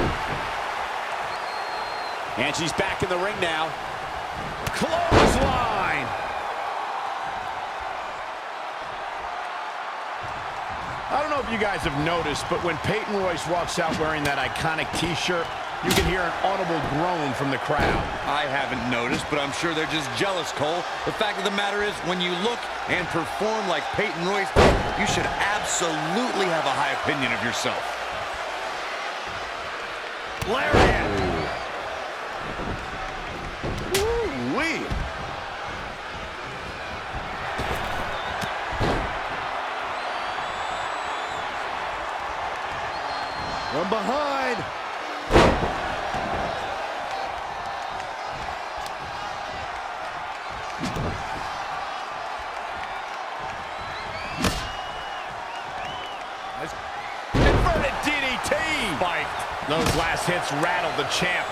And she's back in the ring now. Clothesline! I don't know if you guys have noticed, but when Peyton Royce walks out wearing that iconic t-shirt, you can hear an audible groan from the crowd. I haven't noticed, but I'm sure they're just jealous, Cole. The fact of the matter is, when you look and perform like Peyton Royce, you should absolutely have a high opinion of yourself. Lariat! Woo-wee! From behind. Inverted DDT! Spiked. Those last hits rattled the champ.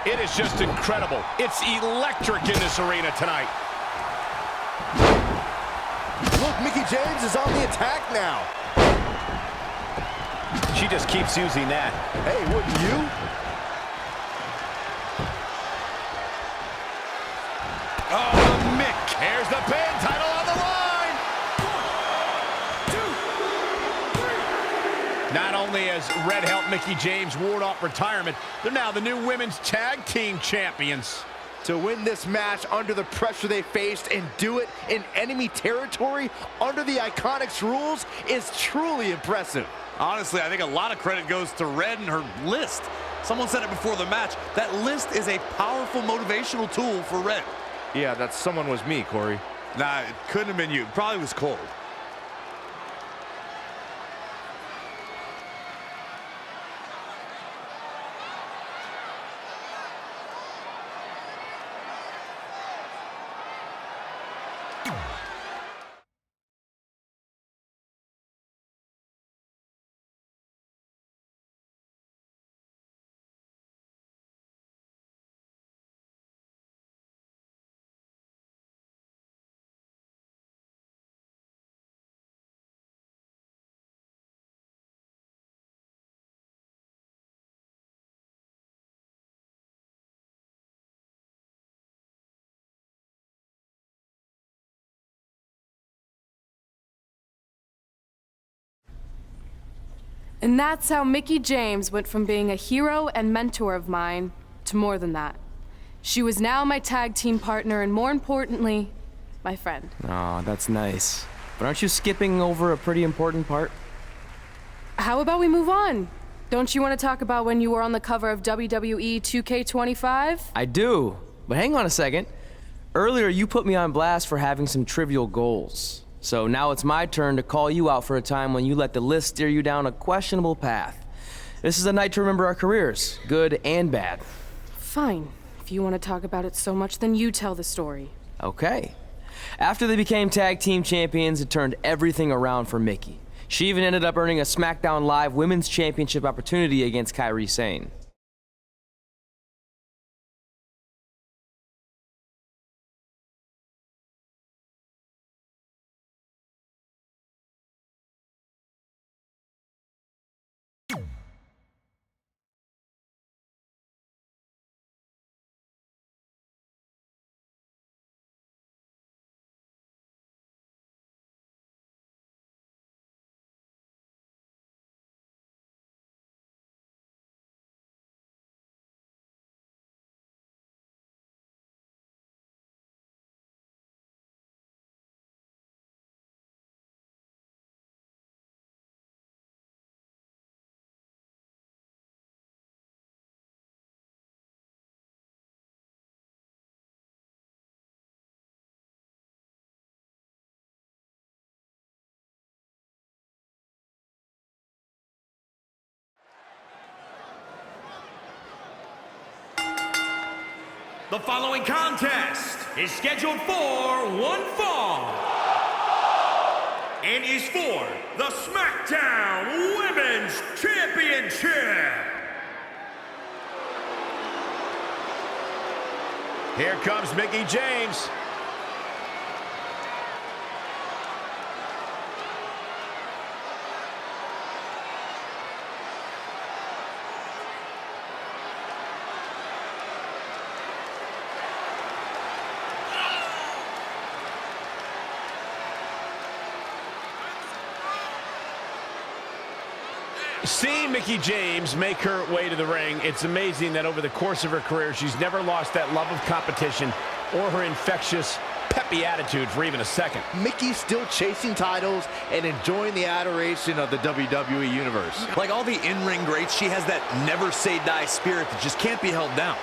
It is just incredible. It's electric in this arena tonight. Look, Mickey James is on the attack now. She just keeps using that. Hey, wouldn't you? Oh, the Mick. Here's the pin. Title on the line. 1, 2, 3. Not only has Red helped Mickey James ward off retirement, they're now the new women's tag team champions. To win this match under the pressure they faced and do it in enemy territory under the Iconics rules is truly impressive. Honestly, I think a lot of credit goes to Red and her list. Someone said it before the match. That list is a powerful motivational tool for Red. Yeah, that someone was me, Corey. Nah, it couldn't have been you. It probably was Cole. And that's how Mickey James went from being a hero and mentor of mine to more than that. She was now my tag team partner and, more importantly, my friend. Aw, that's nice. But aren't you skipping over a pretty important part? How about we move on? Don't you want to talk about when you were on the cover of WWE 2K25? I do, but hang on a second. Earlier, you put me on blast for having some trivial goals. So now it's my turn to call you out for a time when you let the list steer you down a questionable path. This is a night to remember our careers, good and bad. Fine. If you want to talk about it so much, then you tell the story. Okay. After they became tag team champions, it turned everything around for Mickie. She even ended up earning a SmackDown Live Women's Championship opportunity against Kairi Sane. The following contest is scheduled for one fall and is for the SmackDown Women's Championship. Here comes Mickie James. Seeing Mickie James make her way to the ring, it's amazing that over the course of her career, she's never lost that love of competition or her infectious, peppy attitude for even a second. Mickey's still chasing titles and enjoying the adoration of the WWE Universe. Like all the in-ring greats, she has that never-say-die spirit that just can't be held down.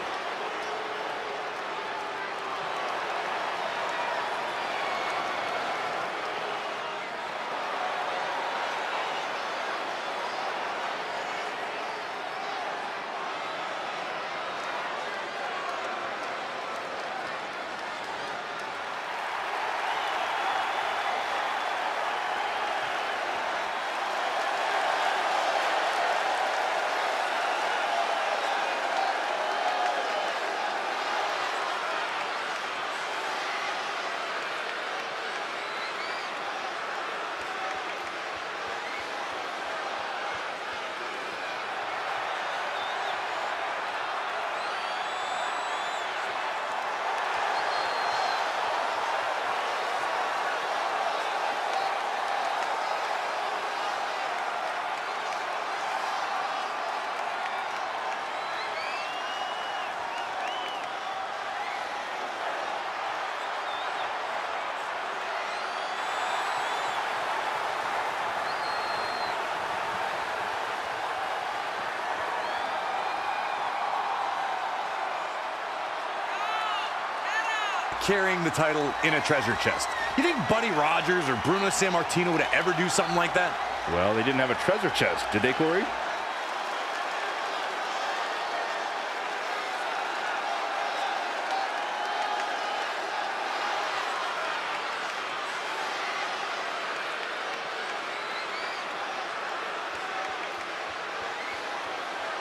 Carrying the title in a treasure chest. You think Buddy Rogers or Bruno Sammartino would ever do something like that? Well, they didn't have a treasure chest, did they, Corey?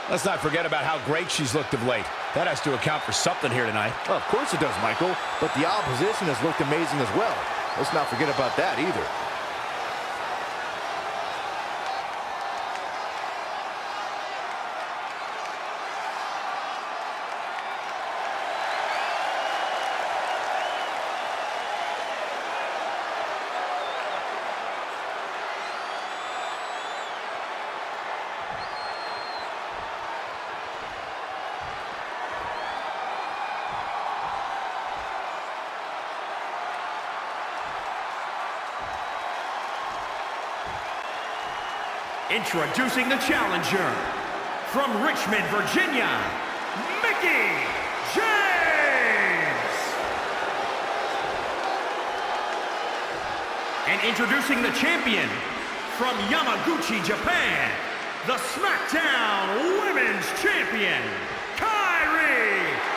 Let's not forget about how great she's looked of late. That has to account for something here tonight. Well, of course it does, Michael. But the opposition has looked amazing as well. Let's not forget about that either. Introducing the challenger, from Richmond, Virginia, Mickie James! And introducing the champion, from Yamaguchi, Japan, the SmackDown Women's Champion, Kairi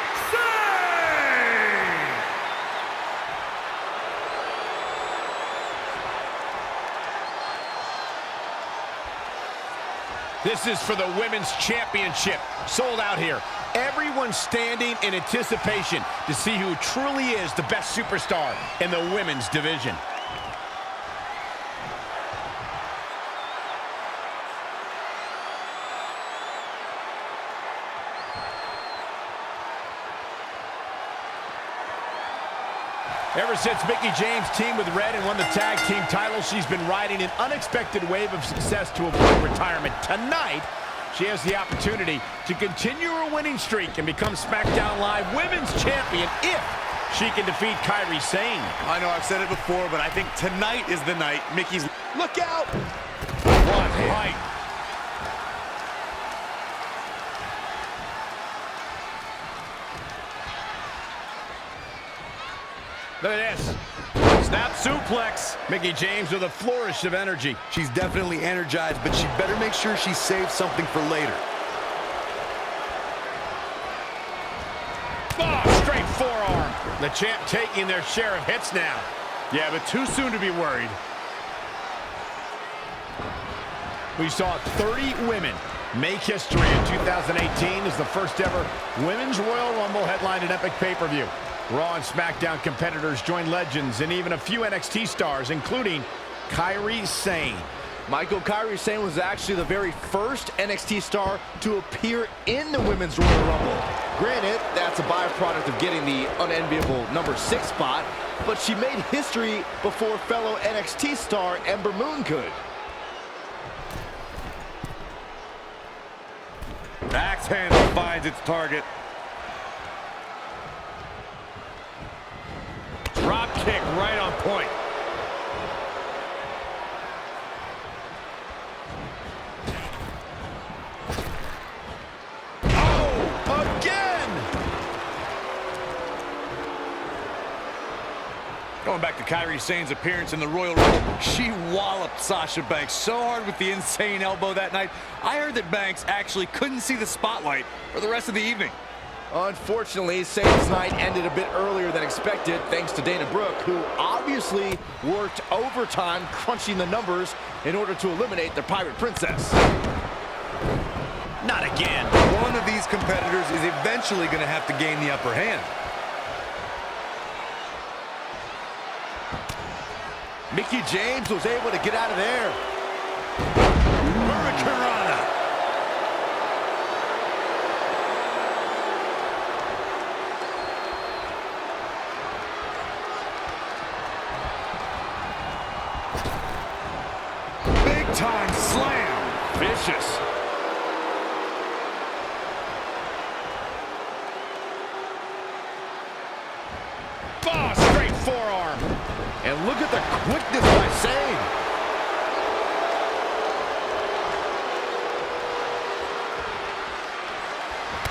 This is for the Women's Championship. Sold out here. Everyone standing in anticipation to see who truly is the best superstar in the women's division. Ever since Mickie James teamed with Red and won the tag team title, she's been riding an unexpected wave of success to avoid retirement. Tonight, she has the opportunity to continue her winning streak and become SmackDown Live Women's Champion if she can defeat Kairi Sane. I know I've said it before, but I think tonight is the night Mickie's... Look out! One fight. Look at this. Snap suplex. Mickie James with a flourish of energy. She's definitely energized, but she better make sure she saves something for later. Oh, straight forearm. The champ taking their share of hits now. Yeah, but too soon to be worried. We saw 30 women make history in 2018 as the first ever Women's Royal Rumble headlined an epic pay-per-view. Raw and SmackDown competitors joined legends and even a few NXT stars, including Kairi Sane. Michael, Kairi Sane was actually the very first NXT star to appear in the Women's Royal Rumble. Granted, that's a byproduct of getting the unenviable number 6 spot, but she made history before fellow NXT star Ember Moon could. Axe handle finds its target. Drop kick right on point. Oh, again! Going back to Kairi Sane's appearance in the Royal Rumble, she walloped Sasha Banks so hard with the insane elbow that night. I heard that Banks actually couldn't see the spotlight for the rest of the evening. Unfortunately, Sane's night ended a bit earlier than expected thanks to Dana Brooke, who obviously worked overtime crunching the numbers in order to eliminate the Pirate Princess. Not again. One of these competitors is eventually going to have to gain the upper hand. Mickie James was able to get out of there. Hurricanrana. Big time slam. Vicious. Oh, straight forearm. And look at the quickness by Sane.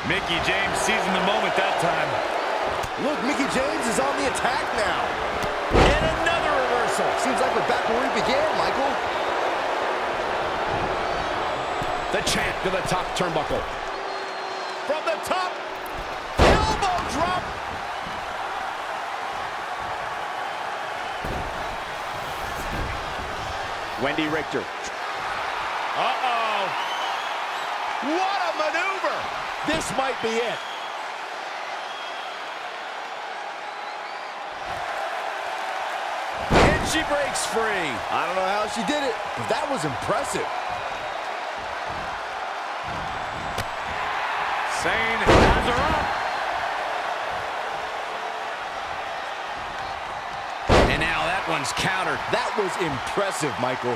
Mickie James seizing the moment that time. Look, Mickie James is on the attack now. And another reversal. Seems like we're back where we began, Michael. The champ to the top turnbuckle. From the top. Elbow drop. Wendy Richter. Uh-oh. What a maneuver. This might be it. And she breaks free. I don't know how she did it, but that was impressive. Sane has her up. And now that one's countered. That was impressive, Michael.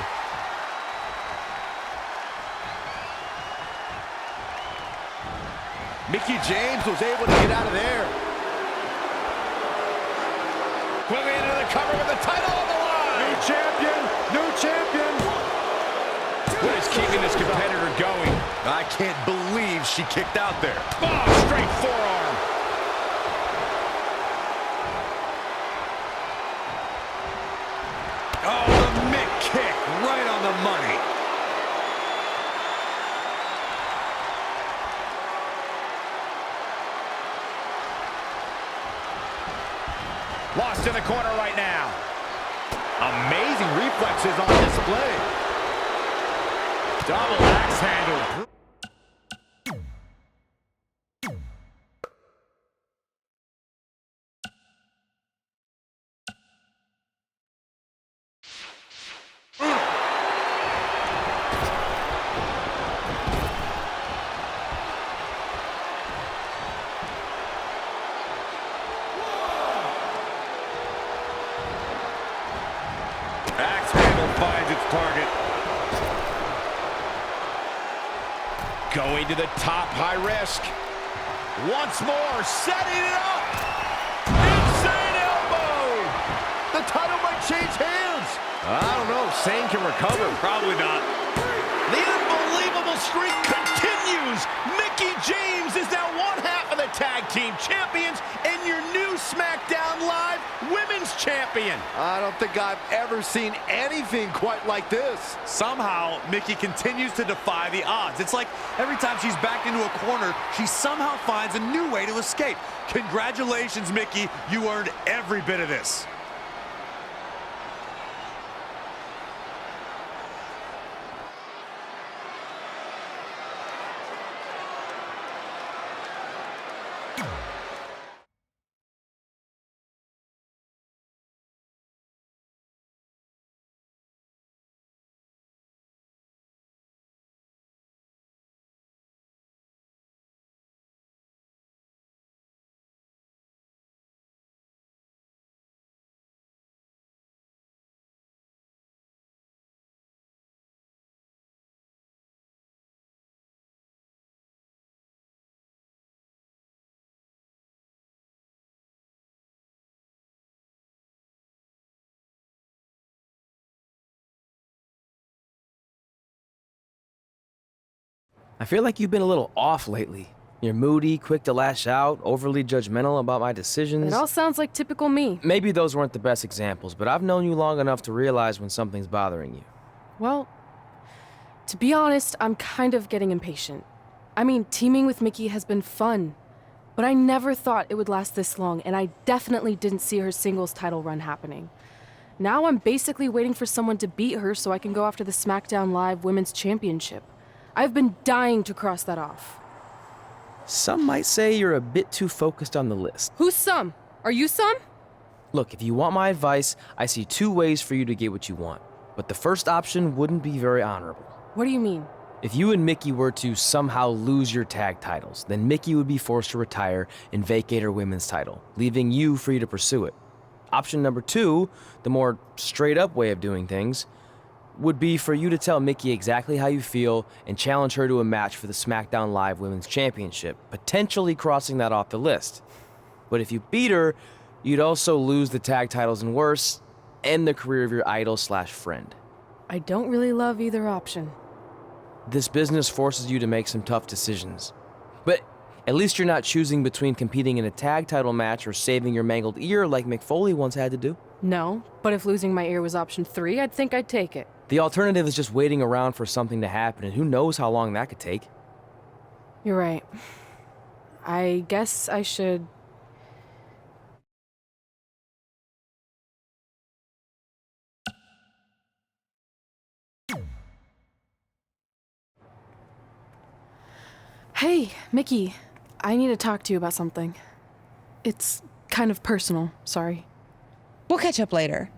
Mickie James was able to get out of there. Quickly into the cover with the title on the line. New champion, new champion. What is keeping this competitor going? I can't believe she kicked out there. Oh, straight forearm. Oh, the Mick kick right on the money. Lost in the corner right now. Amazing reflexes on display. Double axe handle. Axe handle finds its target. Going to the top, high risk. Once more, setting it up. Insane elbow. The title might change hands. I don't know. Sane can recover. Probably not. The unbelievable streak continues. Mickie James is now one half of the tag team champions and your new SmackDown Live Women's Champion. I don't think I've ever seen anything quite like this. Somehow, Mickie continues to defy the odds. It's like every time she's backed into a corner, she somehow finds a new way to escape. Congratulations, Mickie. You earned every bit of this. I feel like you've been a little off lately. You're moody, quick to lash out, overly judgmental about my decisions. It all sounds like typical me. Maybe those weren't the best examples, but I've known you long enough to realize when something's bothering you. Well, to be honest, I'm kind of getting impatient. I mean, teaming with Mickie has been fun, but I never thought it would last this long, and I definitely didn't see her singles title run happening. Now I'm basically waiting for someone to beat her so I can go after the SmackDown Live Women's Championship. I've been dying to cross that off. Some might say you're a bit too focused on the list. Who's some? Are you some? Look, if you want my advice, I see two ways for you to get what you want. But the first option wouldn't be very honorable. What do you mean? If you and Mickie were to somehow lose your tag titles, then Mickie would be forced to retire and vacate her women's title, leaving you free to pursue it. Option number two, the more straight-up way of doing things, would be for you to tell Mickie exactly how you feel and challenge her to a match for the SmackDown Live Women's Championship, potentially crossing that off the list. But if you beat her, you'd also lose the tag titles and worse, end the career of your idol/friend. I don't really love either option. This business forces you to make some tough decisions. But at least you're not choosing between competing in a tag title match or saving your mangled ear like Mick Foley once had to do. No, but if losing my ear was option 3, I'd think I'd take it. The alternative is just waiting around for something to happen, and who knows how long that could take. You're right. I guess I should... Hey, Mickie. I need to talk to you about something. It's kind of personal, sorry. We'll catch up later.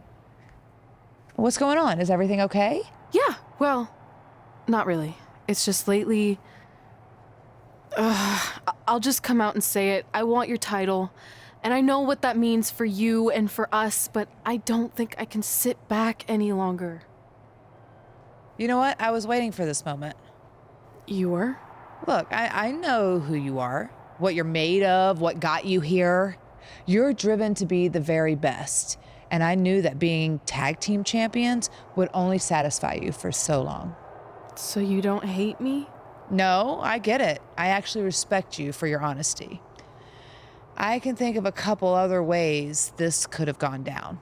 What's going on? Is everything okay? Yeah, well, not really. It's just lately... I'll just come out and say it. I want your title. And I know what that means for you and for us, but I don't think I can sit back any longer. You know what? I was waiting for this moment. You were? Look, I know who you are, what you're made of, what got you here. You're driven to be the very best. And I knew that being tag team champions would only satisfy you for so long. So you don't hate me? No, I get it. I actually respect you for your honesty. I can think of a couple other ways this could have gone down.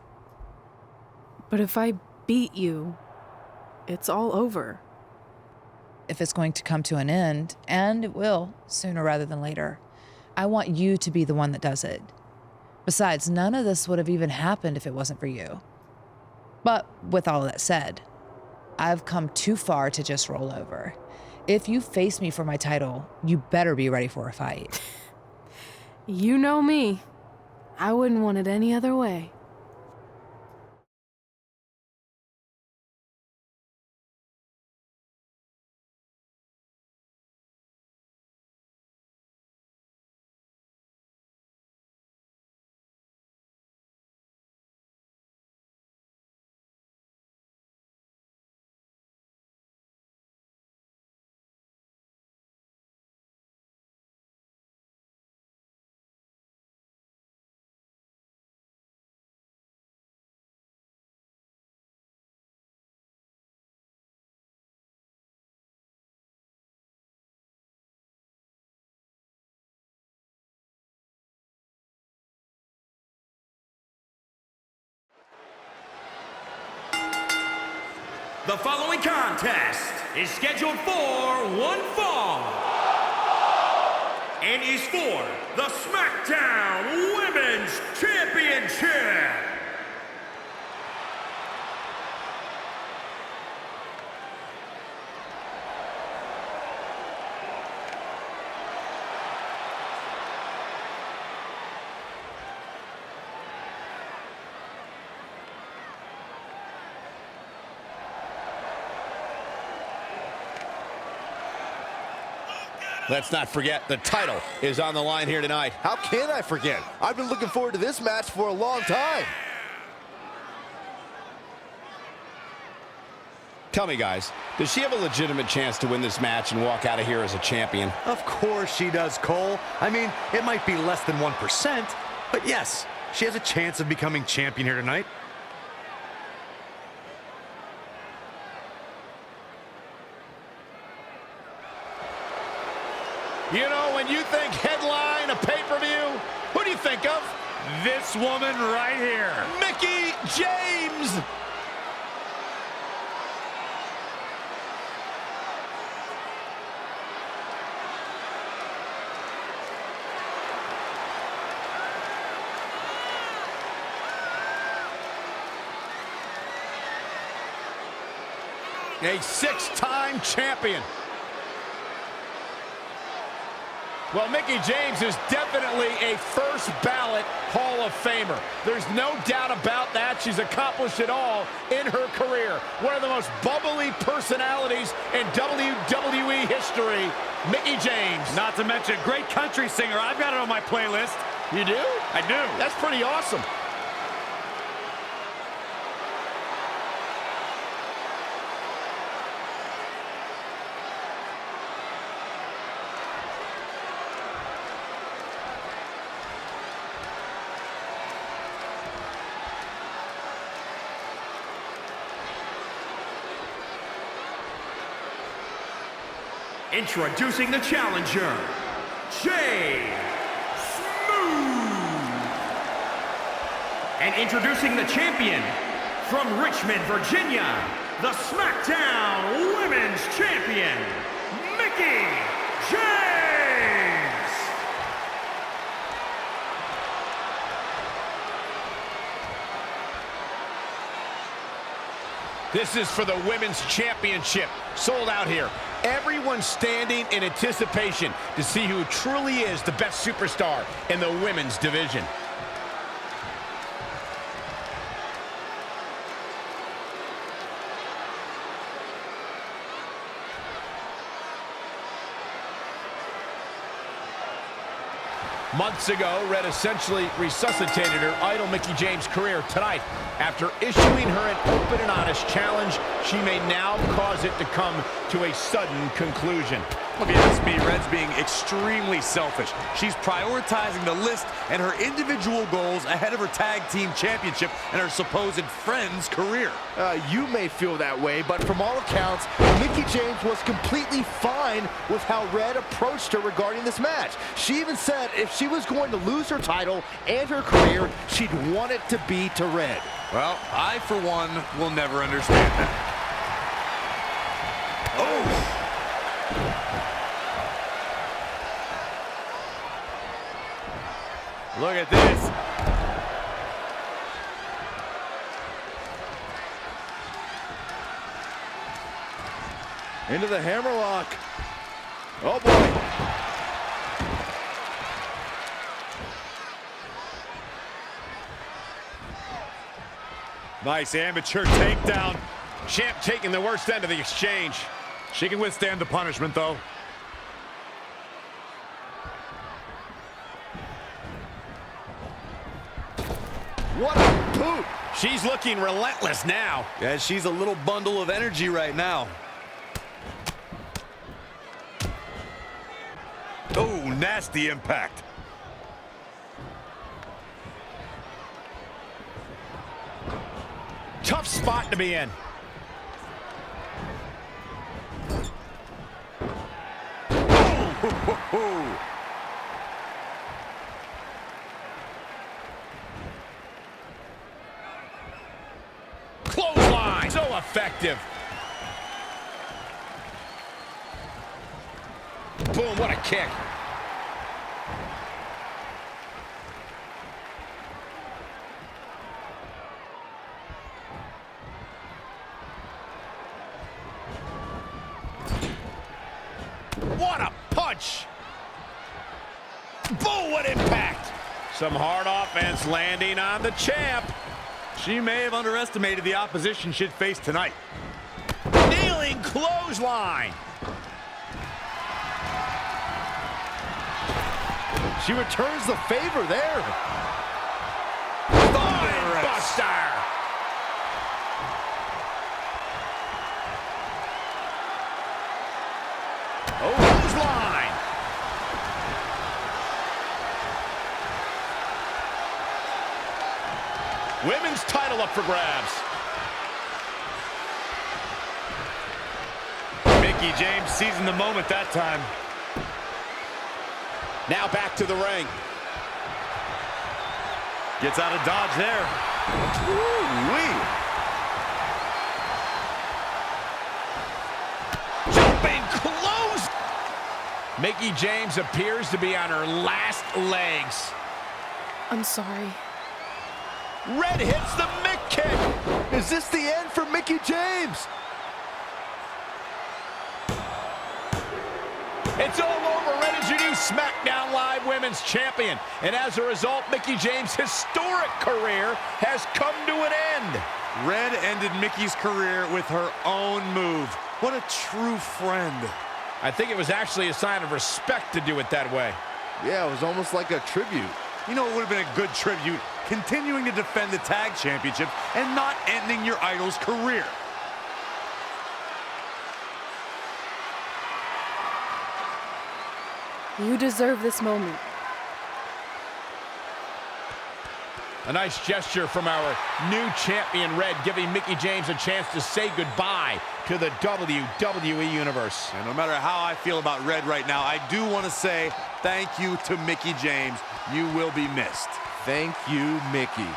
But if I beat you, it's all over. If it's going to come to an end, and it will, sooner rather than later, I want you to be the one that does it. Besides, none of this would have even happened if it wasn't for you. But with all that said, I've come too far to just roll over. If you face me for my title, you better be ready for a fight. You know me. I wouldn't want it any other way. The following contest is scheduled for one fall and is for the SmackDown Women's Championship. Let's not forget, the title is on the line here tonight. How can I forget? I've been looking forward to this match for a long time. Tell me, guys, does she have a legitimate chance to win this match and walk out of here as a champion? Of course she does, Cole. I mean, it might be less than 1%, but yes, she has a chance of becoming champion here tonight. You know, when you think headline, a pay-per-view, who do you think of? This woman right here, Mickie James. A six-time champion. Well, Mickie James is definitely a first ballot Hall of Famer. There's no doubt about that. She's accomplished it all in her career. One of the most bubbly personalities in WWE history, Mickie James. Not to mention great country singer. I've got it on my playlist. You do? I do. That's pretty awesome. Introducing the challenger, Jay Smooth. And introducing the champion, from Richmond, Virginia, the SmackDown Women's Champion, Mickie James. This is for the Women's Championship. Sold out here. Everyone standing in anticipation to see who truly is the best superstar in the women's division. Months ago, Red essentially resuscitated her idol Mickie James' career. Tonight, after issuing her an open and honest challenge, she may now cause it to come to a sudden conclusion. If you ask me, Red's being extremely selfish. She's prioritizing the list and her individual goals ahead of her tag team championship and her supposed friend's career. You may feel that way, but from all accounts, Mickie James was completely fine with how Red approached her regarding this match. She even said if she was going to lose her title and her career, she'd want it to be to Red. Well, I, for one, will never understand that. Oh! Look at this. Into the hammerlock. Oh, boy. Nice amateur takedown. Champ taking the worst end of the exchange. She can withstand the punishment, though. What a boot. She's looking relentless now. Yeah, she's a little bundle of energy right now. Oh, nasty impact. Tough spot to be in. Oh. Clothesline. So effective. Boom, what a kick. What a punch! Boom, what impact! Some hard offense landing on the champ. She may have underestimated the opposition she'd face tonight. Kneeling clothesline. She returns the favor there. Spine buster. Oh, clothesline. Women's title up for grabs. Mickie James seizing the moment that time. Now back to the ring. Gets out of dodge there. Woo-wee. Jumping close. Mickie James appears to be on her last legs. I'm sorry. Red hits the Mick kick. Is this the end for Mickie James? It's all over. Red is your new SmackDown Live Women's Champion. And as a result, Mickie James' historic career has come to an end. Red ended Mickie's career with her own move. What a true friend. I think it was actually a sign of respect to do it that way. Yeah, it was almost like a tribute. You know, it would have been a good tribute, continuing to defend the tag championship and not ending your idol's career. You deserve this moment. A nice gesture from our new champion, Red, giving Mickie James a chance to say goodbye to the WWE Universe. And no matter how I feel about Red right now, I do want to say thank you to Mickie James. You will be missed. Thank you, Mickie.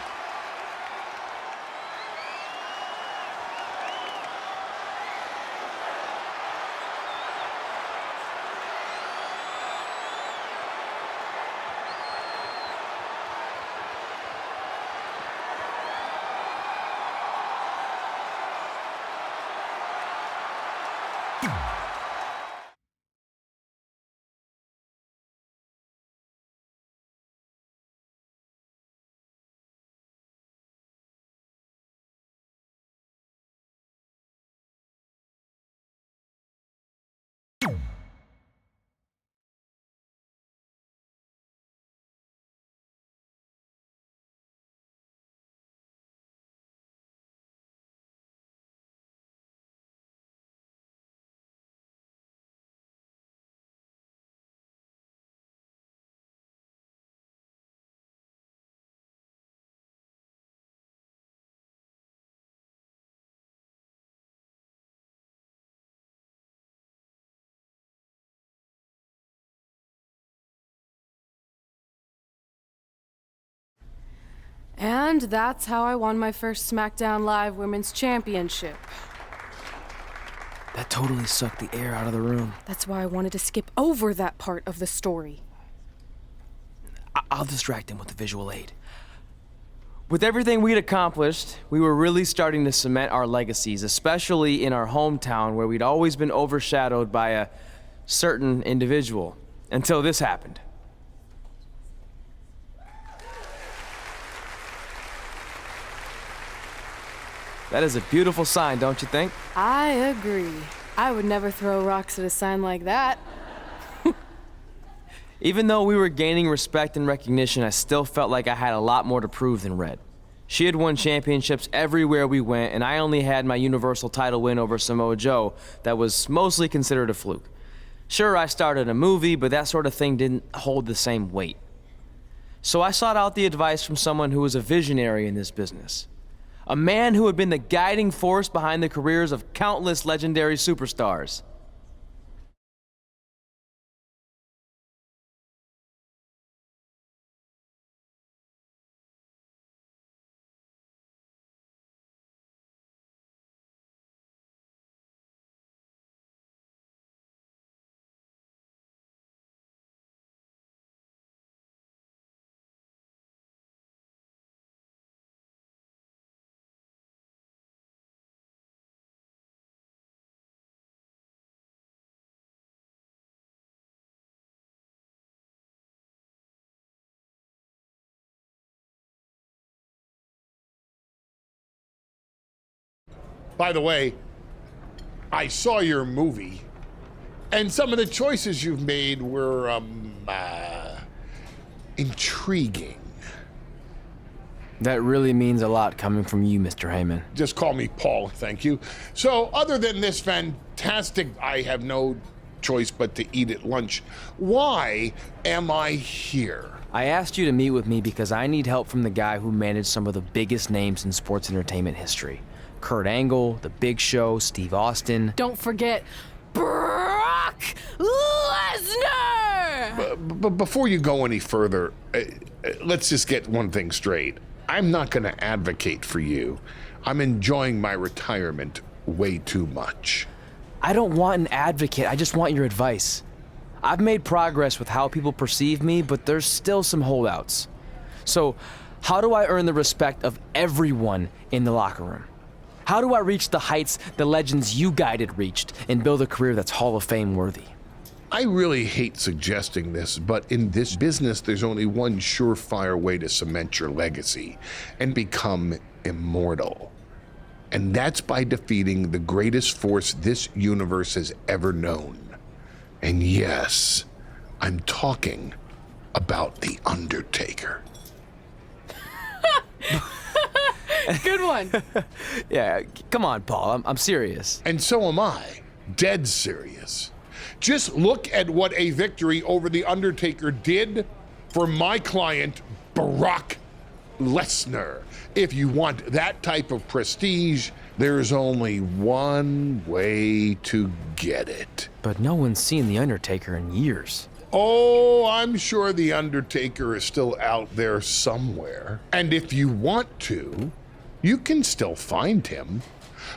And that's how I won my first SmackDown Live Women's Championship. That totally sucked the air out of the room. That's why I wanted to skip over that part of the story. I'll distract him with the visual aid. With everything we'd accomplished, we were really starting to cement our legacies, especially in our hometown where we'd always been overshadowed by a certain individual, until this happened. That is a beautiful sign, don't you think? I agree. I would never throw rocks at a sign like that. Even though we were gaining respect and recognition, I still felt like I had a lot more to prove than Red. She had won championships everywhere we went, and I only had my Universal title win over Samoa Joe that was mostly considered a fluke. Sure, I started a movie, but that sort of thing didn't hold the same weight. So I sought out the advice from someone who was a visionary in this business. A man who had been the guiding force behind the careers of countless legendary superstars. By the way, I saw your movie, and some of the choices you've made were, intriguing. That really means a lot coming from you, Mr. Heyman. Just call me Paul, thank you. So, other than this fantastic, I have no choice but to eat at lunch, why am I here? I asked you to meet with me because I need help from the guy who managed some of the biggest names in sports entertainment history. Kurt Angle, The Big Show, Steve Austin. Don't forget Brock Lesnar! But before you go any further, let's just get one thing straight. I'm not going to advocate for you. I'm enjoying my retirement way too much. I don't want an advocate, I just want your advice. I've made progress with how people perceive me, but there's still some holdouts. So, how do I earn the respect of everyone in the locker room? How do I reach the heights the legends you guided reached and build a career that's Hall of Fame worthy? I really hate suggesting this, but in this business, there's only one surefire way to cement your legacy and become immortal. And that's by defeating the greatest force this universe has ever known. And yes, I'm talking about The Undertaker. Good one. Yeah, come on, Paul, I'm serious. And so am I, dead serious. Just look at what a victory over The Undertaker did for my client, Brock Lesnar. If you want that type of prestige, there's only one way to get it. But no one's seen The Undertaker in years. Oh, I'm sure The Undertaker is still out there somewhere. And if you want to, you can still find him.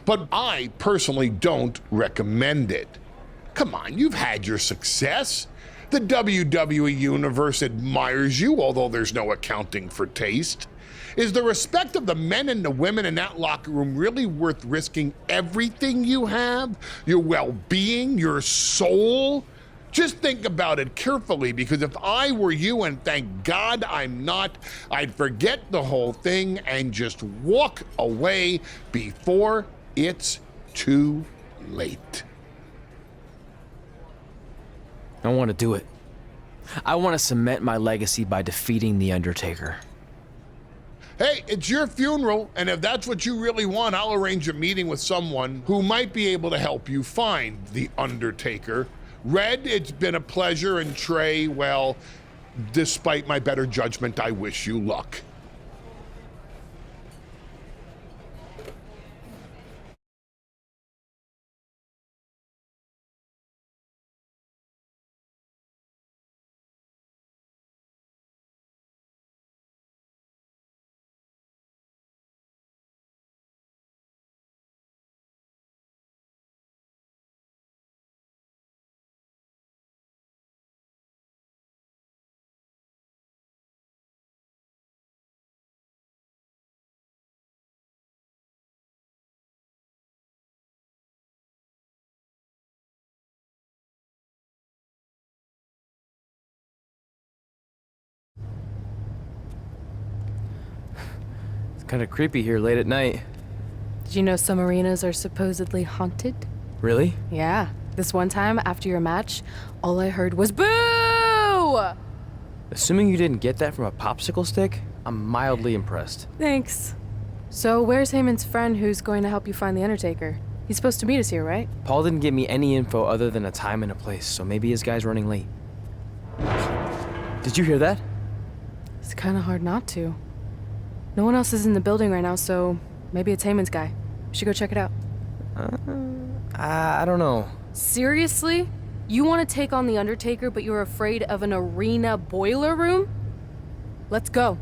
But I personally don't recommend it. Come on, you've had your success. The WWE Universe admires you, although there's no accounting for taste. Is the respect of the men and the women in that locker room really worth risking everything you have? Your well-being, your soul? Just think about it carefully, because if I were you, and thank God I'm not, I'd forget the whole thing and just walk away before it's too late. I want to do it. I want to cement my legacy by defeating The Undertaker. Hey, it's your funeral, and if that's what you really want, I'll arrange a meeting with someone who might be able to help you find The Undertaker. Red, it's been a pleasure, and Trey, well, despite my better judgment, I wish you luck. It's kind of creepy here late at night. Did you know some arenas are supposedly haunted? Really? Yeah. This one time, after your match, all I heard was boo! Assuming you didn't get that from a popsicle stick, I'm mildly impressed. Thanks. So where's Heyman's friend who's going to help you find The Undertaker? He's supposed to meet us here, right? Paul didn't give me any info other than a time and a place, so maybe his guy's running late. Did you hear that? It's kind of hard not to. No one else is in the building right now, so maybe it's Heyman's guy. We should go check it out. I don't know. Seriously? You want to take on The Undertaker, but you're afraid of an arena boiler room? Let's go.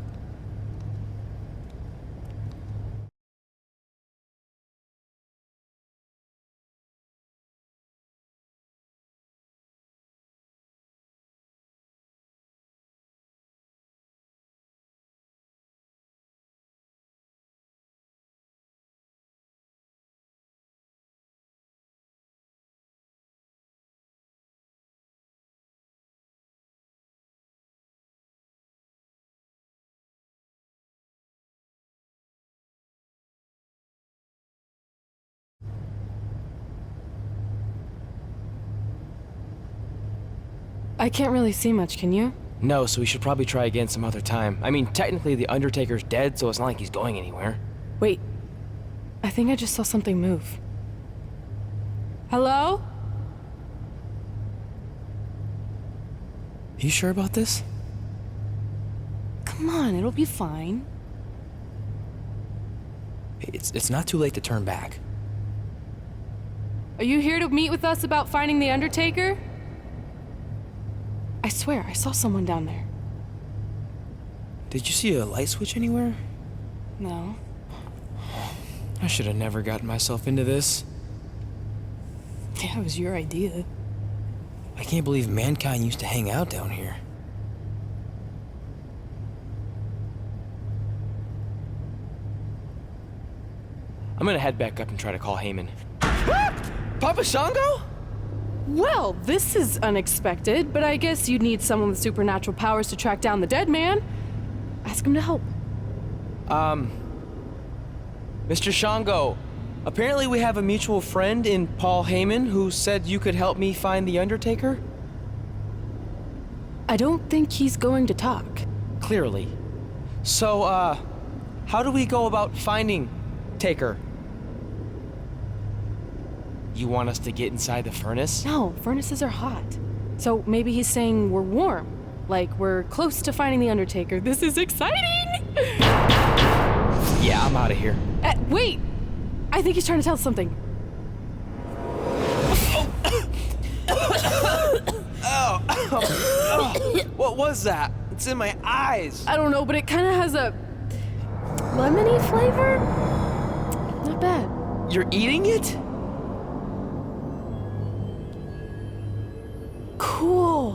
I can't really see much, can you? No, so we should probably try again some other time. I mean, technically The Undertaker's dead, so it's not like he's going anywhere. Wait. I think I just saw something move. Hello? You sure about this? Come on, it'll be fine. It's not too late to turn back. Are you here to meet with us about finding The Undertaker? I swear, I saw someone down there. Did you see a light switch anywhere? No. I should have never gotten myself into this. Yeah, it was your idea. I can't believe mankind used to hang out down here. I'm gonna head back up and try to call Heyman. Papa Shango? Well, this is unexpected, but I guess you'd need someone with supernatural powers to track down the dead man. Ask him to help. Mr. Shango, apparently we have a mutual friend in Paul Heyman who said you could help me find The Undertaker? I don't think he's going to talk. Clearly. So, how do we go about finding Taker? You want us to get inside the furnace? No, furnaces are hot. So maybe he's saying we're warm. Like we're close to finding The Undertaker. This is exciting! Yeah, I'm out of here. Wait! I think he's trying to tell us something. What was that? It's in my eyes. I don't know, but it kind of has a lemony flavor. Not bad. You're eating it? Cool.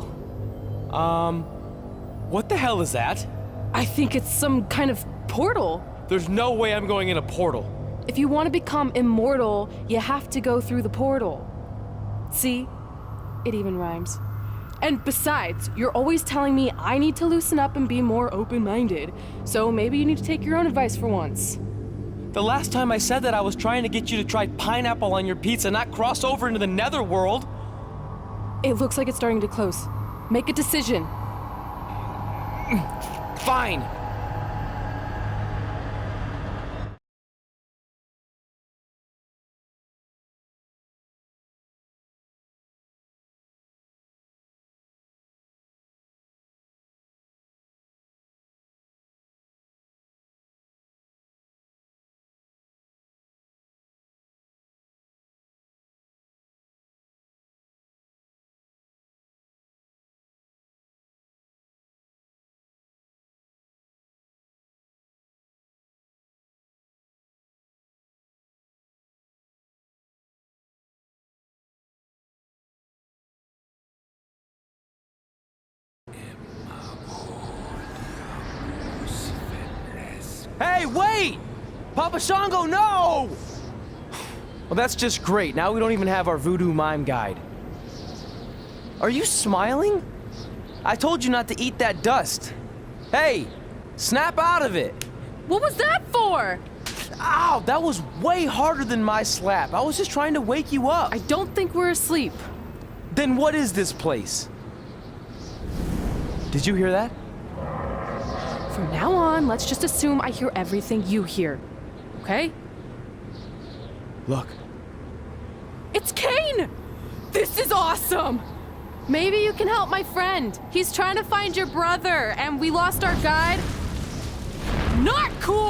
What the hell is that? I think it's some kind of portal. There's no way I'm going in a portal. If you want to become immortal, you have to go through the portal. See? It even rhymes. And besides, you're always telling me I need to loosen up and be more open-minded. So maybe you need to take your own advice for once. The last time I said that, I was trying to get you to try pineapple on your pizza, not cross over into the netherworld. It looks like it's starting to close. Make a decision. Fine. Hey, wait! Papa Shango, no! Well, that's just great. Now we don't even have our voodoo mime guide. Are you smiling? I told you not to eat that dust. Hey, snap out of it. What was that for? Ow, that was way harder than my slap. I was just trying to wake you up. I don't think we're asleep. Then what is this place? Did you hear that? From now on, let's just assume I hear everything you hear. Okay? Look. It's Kane! This is awesome! Maybe you can help my friend. He's trying to find your brother, and we lost our guide. Not cool!